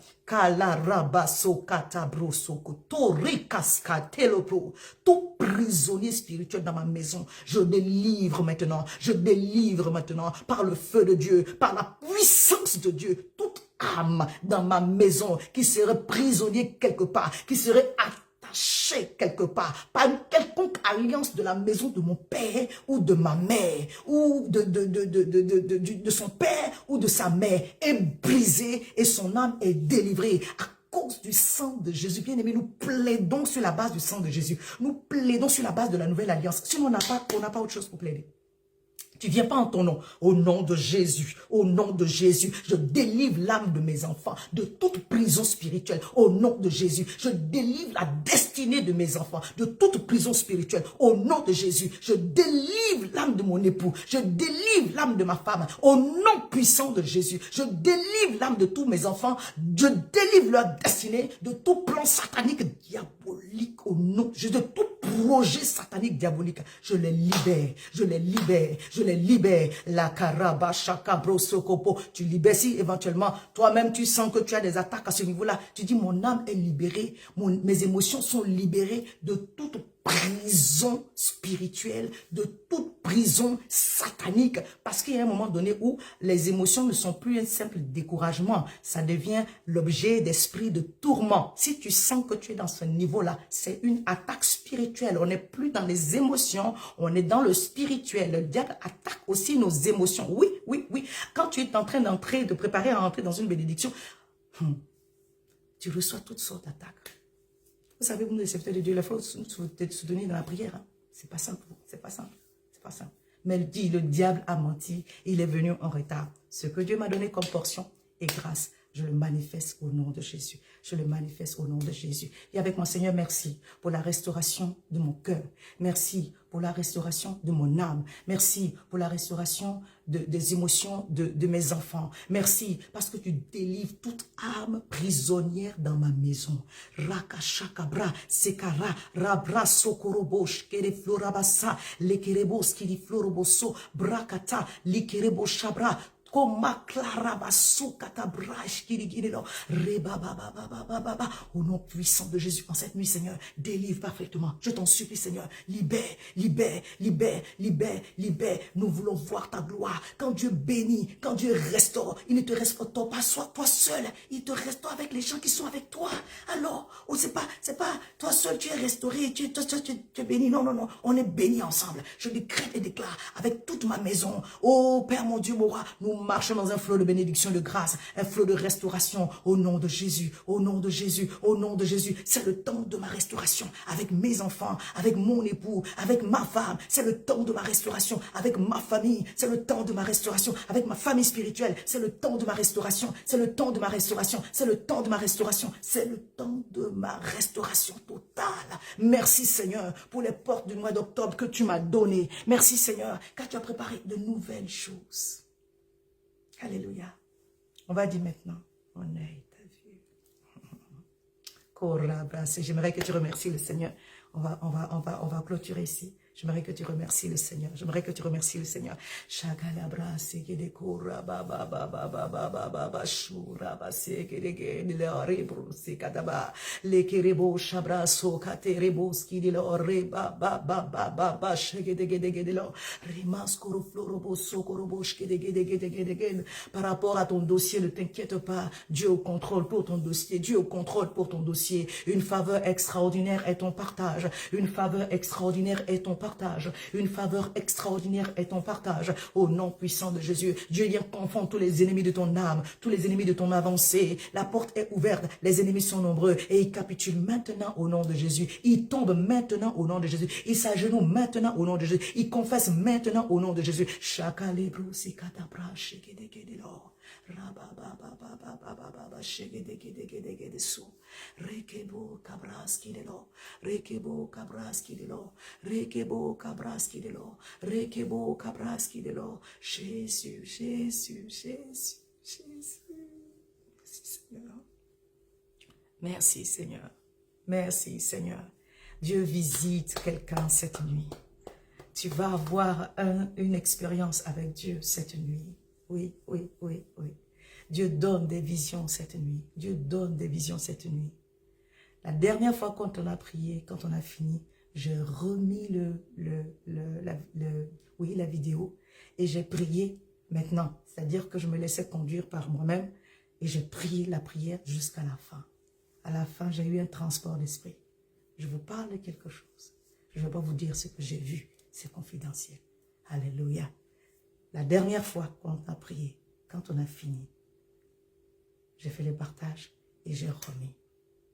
Tout prisonnier spirituel dans ma maison, je délivre maintenant par le feu de Dieu, par la puissance de Dieu, toute âme dans ma maison qui serait prisonnier quelque part, qui serait attaché quelque part par une quelconque alliance de la maison de mon père ou de ma mère ou de son père ou de sa mère est brisée et son âme est délivrée à cause du sang de Jésus. Bien-aimés, nous plaidons sur la base du sang de Jésus. Nous plaidons sur la base de la nouvelle alliance. Sinon, on n'a pas autre chose pour plaider. Tu viens pas en ton nom. Au nom de Jésus, au nom de Jésus, je délivre l'âme de mes enfants de toute prison spirituelle. Au nom de Jésus, je délivre la destinée de mes enfants de toute prison spirituelle. Au nom de Jésus, je délivre l'âme de mon époux. Je délivre l'âme de ma femme. Au nom puissant de Jésus, je délivre l'âme de tous mes enfants. Je délivre leur destinée de tout plan satanique diabolique. Au nom de tout projet satanique diabolique. Je les libère, je les libère, je les libère. La karaba shaka brosokopo. Tu libères si éventuellement toi-même tu sens que tu as des attaques à ce niveau-là. Tu dis mon âme est libérée, mes émotions sont libérées de toute prison spirituelle, de toute prison satanique. Parce qu'il y a un moment donné où les émotions ne sont plus un simple découragement. Ça devient l'objet d'esprit de tourment. Si tu sens que tu es dans ce niveau-là, c'est une attaque spirituelle. On n'est plus dans les émotions, on est dans le spirituel. Le diable attaque aussi nos émotions. Oui, oui, oui. Quand tu es en train de préparer à entrer dans une bénédiction, tu reçois toutes sortes d'attaques. Vous savez, vous, les serviteurs de Dieu, il faut se soutenir dans la prière. Hein? C'est pas simple, c'est pas simple, c'est pas simple. Mais le diable a menti, il est venu en retard. Ce que Dieu m'a donné comme portion est grâce. Je le manifeste au nom de Jésus. Je le manifeste au nom de Jésus. Et avec mon Seigneur, merci pour la restauration de mon cœur. Merci pour la restauration de mon âme. Merci pour la restauration des émotions de mes enfants. Merci parce que tu délivres toute âme prisonnière dans ma maison. Rakashakabra, sekara, rabra, sokorobosh, kereflorabasa, lekerebos, kirifloroboso, brakata, likerebo shabra, Koma Clara Basso Katabrash Kirigirilo Reba Baba Baba Baba. Au nom puissant de Jésus, en cette nuit, Seigneur, délivre parfaitement. Je t'en supplie, Seigneur, libère, libère, libère, libère, libère. Nous voulons voir ta gloire. Quand Dieu bénit, quand Dieu restaure, il ne te restaure pas toi seul. Il te restaure avec les gens qui sont avec toi. Alors, oh, c'est pas toi seul, tu es restauré, tu es béni. Non, non, non, on est béni ensemble. Je décrète et déclare avec toute ma maison. Oh Père mon Dieu, mon roi, nous marchons dans un flot de bénédiction, de grâce, un flot de restauration au nom de Jésus, au nom de Jésus, au nom de Jésus. C'est le temps de ma restauration avec mes enfants, avec mon époux, avec ma femme. C'est le temps de ma restauration avec ma famille. C'est le temps de ma restauration avec ma famille spirituelle. C'est le temps de ma restauration. C'est le temps de ma restauration. C'est le temps de ma restauration. C'est le temps de ma restauration totale. Merci Seigneur pour les portes du mois d'octobre que tu m'as données. Merci Seigneur car tu as préparé de nouvelles choses. Alléluia. On va dire maintenant, mon œil t'a vu. J'aimerais que tu remercies le Seigneur. On va clôturer ici. J'aimerais que tu remercies le Seigneur. J'aimerais que tu remercies le Seigneur. Shagalabra segede kora ba ba ba ba ba ba ba ba ba shura ba segede gede le rebru sekadaba le kerebo shabra sokate reboski de le ba ba ba ba ba ba segede gede gede lo rimas koro florobo sokorobo skede gede gede gede gede. Par rapport à ton dossier, ne t'inquiète pas. Dieu au contrôle pour ton dossier. Dieu au contrôle pour ton dossier. Une faveur extraordinaire est ton partage. Une faveur extraordinaire est ton partage. Une faveur extraordinaire est ton partage. Au nom puissant de Jésus, Dieu vient confondre tous les ennemis de ton âme, tous les ennemis de ton avancée. La porte est ouverte, les ennemis sont nombreux et ils capitulent maintenant au nom de Jésus. Ils tombent maintenant au nom de Jésus. Ils s'agenouillent maintenant au nom de Jésus. Ils confessent maintenant au nom de Jésus. Rekebo kabraski de lo, rekebo kabraski de lo, rekebo kabraski de lo, rekebo kabraski de lo. Jésus, Jésus, Jésus, Jésus. Merci Seigneur. Merci Seigneur. Merci Seigneur. Dieu visite quelqu'un cette nuit. Tu vas avoir une expérience avec Dieu cette nuit. Oui, oui, oui, oui. Dieu donne des visions cette nuit. Dieu donne des visions cette nuit. La dernière fois quand on a prié, quand on a fini, j'ai remis la vidéo et j'ai prié maintenant. C'est-à-dire que je me laissais conduire par moi-même et j'ai prié la prière jusqu'à la fin. À la fin, j'ai eu un transport d'esprit. Je vous parle de quelque chose. Je ne vais pas vous dire ce que j'ai vu. C'est confidentiel. Alléluia. La dernière fois qu'on a prié, quand on a fini, j'ai fait le partage et j'ai remis.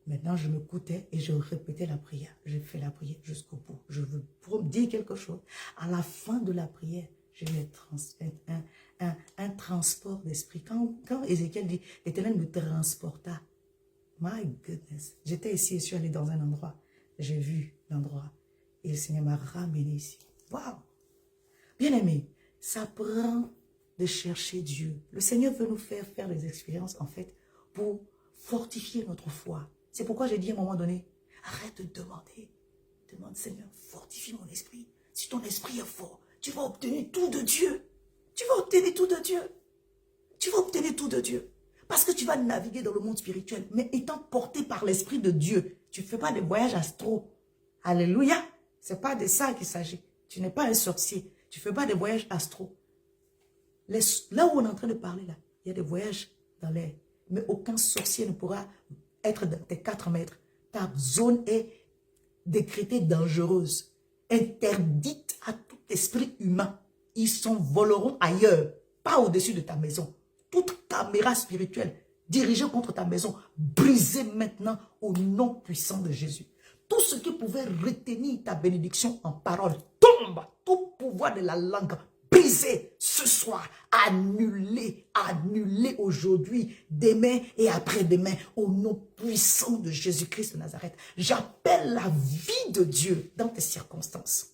Maintenant, je me coûtais et je répétais la prière. J'ai fait la prière jusqu'au bout. Je veux pour me dire quelque chose. À la fin de la prière, j'ai eu un transport d'esprit. Quand Ézéchiel dit, l'Éternel me transporta. My goodness. J'étais ici et je suis allée dans un endroit. J'ai vu l'endroit. Et le Seigneur m'a ramené ici. Waouh! Bien-aimé, ça prend de chercher Dieu. Le Seigneur veut nous faire des expériences, en fait, pour fortifier notre foi. C'est pourquoi j'ai dit à un moment donné, arrête de demander. Demande, Seigneur, fortifie mon esprit. Si ton esprit est fort, tu vas obtenir tout de Dieu. Tu vas obtenir tout de Dieu. Tu vas obtenir tout de Dieu. Parce que tu vas naviguer dans le monde spirituel, mais étant porté par l'Esprit de Dieu. Tu ne fais pas de voyage astro. Alléluia. Ce n'est pas de ça qu'il s'agit. Tu n'es pas un sorcier. Tu ne fais pas de voyage astro. Là où on est en train de parler, là, il y a des voyages dans l'air. Mais aucun sorcier ne pourra être dans tes 4 mètres. Ta zone est décrétée dangereuse, interdite à tout esprit humain. Ils s'envoleront ailleurs, pas au-dessus de ta maison. Toute caméra spirituelle dirigée contre ta maison, brisée maintenant au nom puissant de Jésus. Tout ce qui pouvait retenir ta bénédiction en parole tombe. Tout pouvoir de la langue briser ce soir, annuler aujourd'hui, demain et après-demain, au nom puissant de Jésus-Christ de Nazareth. J'appelle la vie de Dieu dans tes circonstances.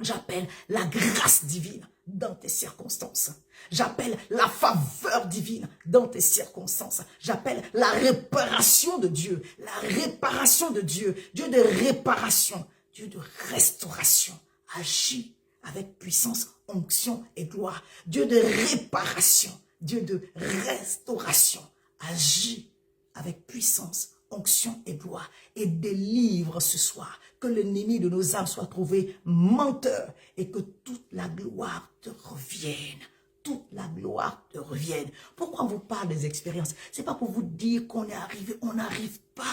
J'appelle la grâce divine dans tes circonstances. J'appelle la faveur divine dans tes circonstances. J'appelle la réparation de Dieu. La réparation de Dieu. Dieu de réparation. Dieu de restauration. Agis avec puissance, onction et gloire. Dieu de réparation. Dieu de restauration. Agis avec puissance, onction et gloire. Et délivre ce soir. Que l'ennemi de nos âmes soit trouvé menteur. Et que toute la gloire te revienne. Toute la gloire te revienne. Pourquoi on vous parle des expériences? C'est pas pour vous dire qu'on est arrivé. On n'arrive pas.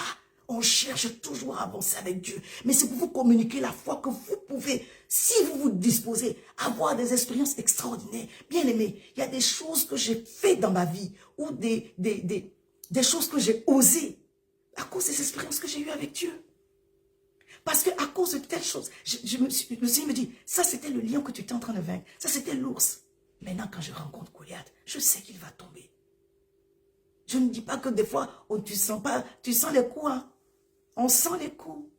On cherche toujours à avancer avec Dieu. Mais c'est pour vous communiquer la foi que vous pouvez, si vous vous disposez, avoir des expériences extraordinaires. Bien aimé, il y a des choses que j'ai faites dans ma vie ou des choses que j'ai osées à cause des expériences que j'ai eues avec Dieu. Parce qu'à cause de telles choses, le Seigneur me dit, ça c'était le lion que tu étais en train de vaincre. Ça c'était l'ours. Maintenant quand je rencontre Goliath, je sais qu'il va tomber. Je ne dis pas que des fois, tu sens les coups, hein. On sent les coups.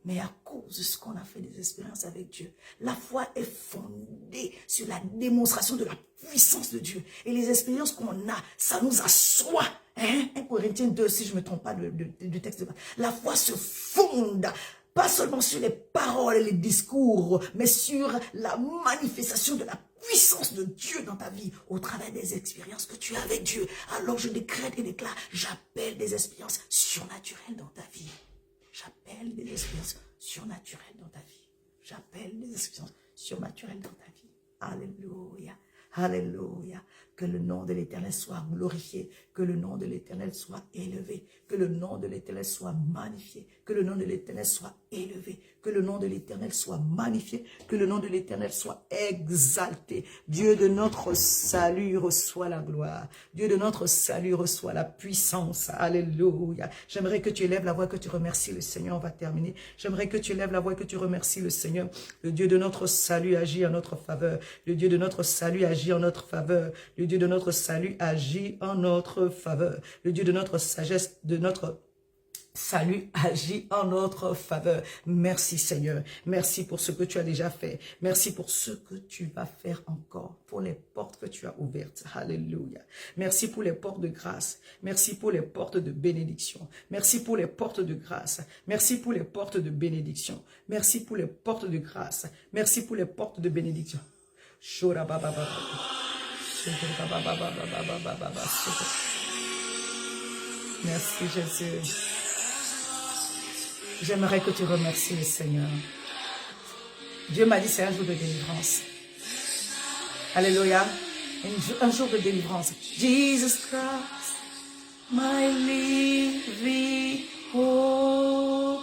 Mais à cause de ce qu'on a fait des expériences avec Dieu, la foi est fondée sur la démonstration de la puissance de Dieu. Et les expériences qu'on a, ça nous assoit. Hein? 1 Corinthiens 2, si je ne me trompe pas du texte de base. La foi se fonde, pas seulement sur les paroles et les discours, mais sur la manifestation de la puissance de Dieu dans ta vie, au travers des expériences que tu as avec Dieu. Alors je décrète et déclare, j'appelle des expériences surnaturelles dans ta vie. J'appelle des expériences surnaturelles dans ta vie. J'appelle des expériences surnaturelles dans ta vie. Alléluia. Alléluia. Que le nom de l'Éternel soit glorifié. Que le nom de l'Éternel soit élevé. Que le nom de l'Éternel soit magnifié. Que le nom de l'Éternel soit élevé. Que le nom de l'Éternel soit magnifié. Que le nom de l'Éternel soit exalté. Dieu de notre salut reçoit la gloire. Dieu de notre salut reçoit la puissance. Alléluia. J'aimerais que tu élèves la voix, que tu remercies le Seigneur. On va terminer. J'aimerais que tu élèves la voix et que tu remercies le Seigneur. Le Dieu de notre salut agit en notre faveur. Le Dieu de notre salut agit en notre faveur. Le Dieu de notre salut agit en notre faveur. Le Dieu de notre sagesse, de notre salut agit en notre faveur. Merci Seigneur. Merci pour ce que tu as déjà fait. Merci pour ce que tu vas faire encore. Pour les portes que tu as ouvertes. Alléluia. Merci pour les portes de grâce. Merci pour les portes de bénédiction. Merci pour les portes de grâce. Merci pour les portes de bénédiction. Merci pour les portes de grâce. Merci pour les portes de bénédiction. Merci Jésus. J'aimerais que tu remercies le Seigneur. Dieu m'a dit c'est un jour de délivrance. Alléluia. Un jour de délivrance. Jesus Christ, my living hope.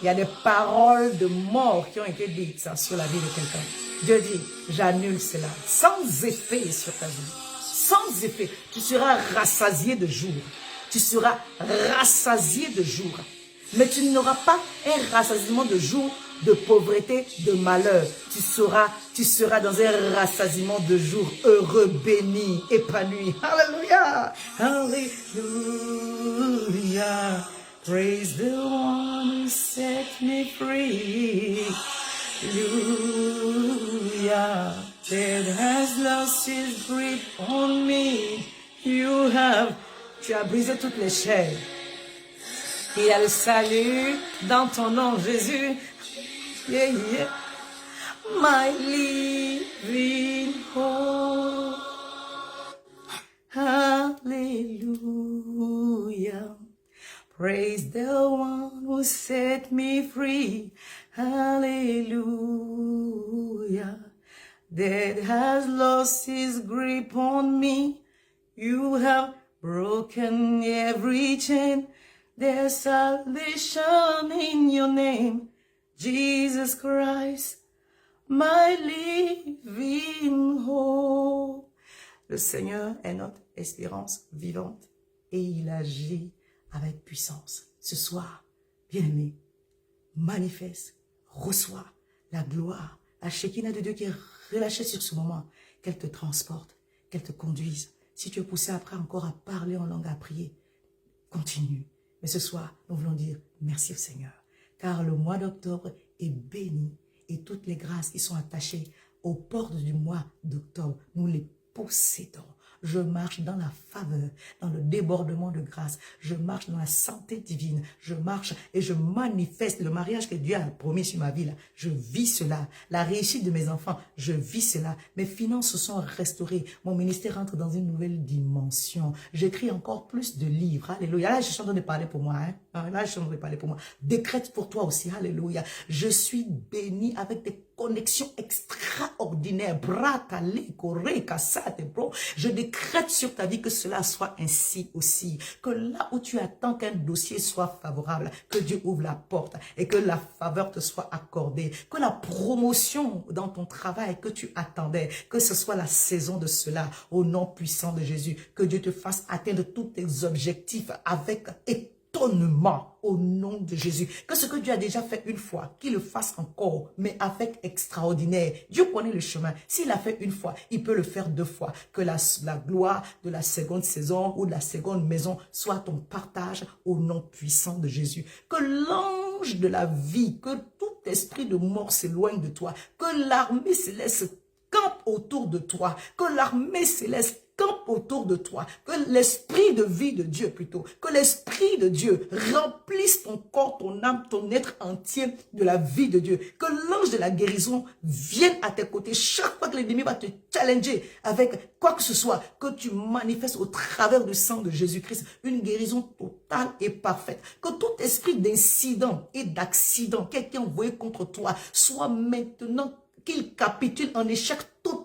Il y a des paroles de mort qui ont été dites sur la vie de quelqu'un. Dieu dit, j'annule cela. Sans effet sur ta vie. Sans effet. Tu seras rassasié de jours. Tu seras rassasié de jours. Mais tu n'auras pas un rassasiement de jours de pauvreté, de malheur. Tu seras dans un rassasiement de jours heureux, béni, épanoui. Alléluia. Alléluia. Praise the one who set me free. Hallelujah. Death has lost his grip on me. Tu as brisé toutes les chaînes. Il y a le salut dans ton nom, Jésus. Yeah, yeah. My living hope. Hallelujah. Praise the one who set me free. Hallelujah. Death has lost his grip on me. You have broken every chain. There's salvation in your name, Jesus Christ, my living hope. Le Seigneur est notre espérance vivante et il agit avec puissance. Ce soir, bien-aimé, manifeste, reçois la gloire, la Shekinah de Dieu qui est relâchée sur ce moment, qu'elle te transporte, qu'elle te conduise. Si tu es poussé après encore à parler en langue, à prier, continue. Mais ce soir, nous voulons dire merci au Seigneur, car le mois d'octobre est béni et toutes les grâces qui sont attachées aux portes du mois d'octobre, nous les possédons. Je marche dans la faveur, dans le débordement de grâce. Je marche dans la santé divine. Je marche et je manifeste le mariage que Dieu a promis sur ma vie. Là. Je vis cela. La réussite de mes enfants, je vis cela. Mes finances se sont restaurées. Mon ministère entre dans une nouvelle dimension. J'écris encore plus de livres. Alléluia. Là, je suis en train de parler pour moi. Là, je suis en train de parler pour moi. Décrète pour toi aussi. Alléluia. Je suis béni avec des connexions extraordinaires. Je décrète sur ta vie que cela soit ainsi aussi. Que là où tu attends qu'un dossier soit favorable, que Dieu ouvre la porte et que la faveur te soit accordée. Que la promotion dans ton travail que tu attendais, que ce soit la saison de cela au nom puissant de Jésus. Que Dieu te fasse atteindre tous tes objectifs avec étonnement au nom de Jésus. Que ce que Dieu a déjà fait une fois, qu'il le fasse encore, mais avec extraordinaire. Dieu connaît le chemin. S'il l'a fait une fois, il peut le faire 2 fois. Que la gloire de la seconde saison ou de la seconde maison soit ton partage au nom puissant de Jésus. Que l'ange de la vie, que tout esprit de mort s'éloigne de toi. Que l'armée céleste campe autour de toi. Que l'armée céleste campe autour de toi, que l'esprit de vie de Dieu plutôt, que l'esprit de Dieu remplisse ton corps, ton âme, ton être entier de la vie de Dieu, que l'ange de la guérison vienne à tes côtés chaque fois que l'ennemi va te challenger avec quoi que ce soit, que tu manifestes au travers du sang de Jésus-Christ une guérison totale et parfaite, que tout esprit d'incident et d'accident qui a été envoyé contre toi soit maintenant qu'il capitule en échec total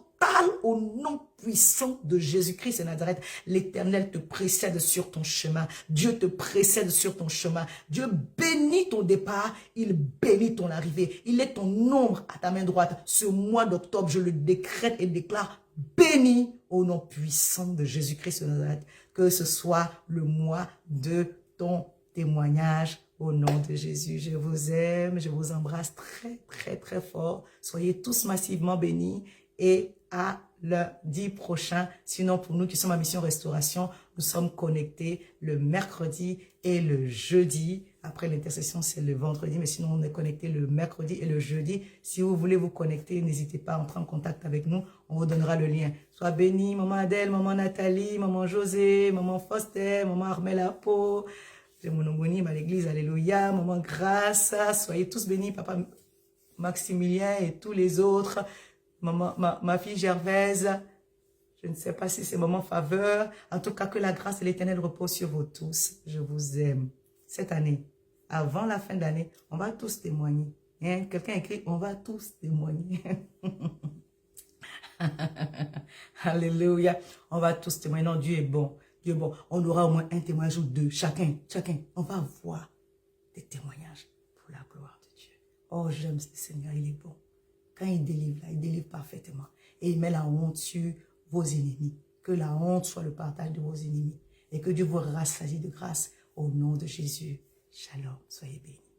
au nom puissant de Jésus-Christ et Nazareth. L'Éternel te précède sur ton chemin. Dieu te précède sur ton chemin. Dieu bénit ton départ, il bénit ton arrivée. Il est ton ombre à ta main droite. Ce mois d'octobre, je le décrète et déclare béni au nom puissant de Jésus-Christ et Nazareth. Que ce soit le mois de ton témoignage. Au nom de Jésus, je vous aime, je vous embrasse très, très, très fort. Soyez tous massivement bénis et à lundi prochain. Sinon, pour nous qui sommes à Mission Restauration, nous sommes connectés le mercredi et le jeudi. Après l'intercession, c'est le vendredi, mais sinon, on est connectés le mercredi et le jeudi. Si vous voulez vous connecter, n'hésitez pas à entrer en contact avec nous. On vous donnera le lien. Sois béni, maman Adèle, maman Nathalie, maman José, maman Foster, maman Armel Apo. J'ai mon homonyme à l'église, alléluia, maman Grâce, soyez tous bénis, papa Maximilien et tous les autres, maman, ma fille Gervaise, je ne sais pas si c'est maman Faveur, en tout cas que la grâce de l'Éternel repose sur vous tous, je vous aime. Cette année, avant la fin d'année, on va tous témoigner. Hein? Quelqu'un écrit, on va tous témoigner. Alléluia, on va tous témoigner, non, Dieu est bon. Dieu, bon, on aura au moins un témoignage ou 2, chacun, on va voir des témoignages pour la gloire de Dieu. Oh, j'aime ce Seigneur, il est bon. Quand il délivre, là, il délivre parfaitement. Et il met la honte sur vos ennemis. Que la honte soit le partage de vos ennemis. Et que Dieu vous rassasie de grâce au nom de Jésus. Shalom, soyez bénis.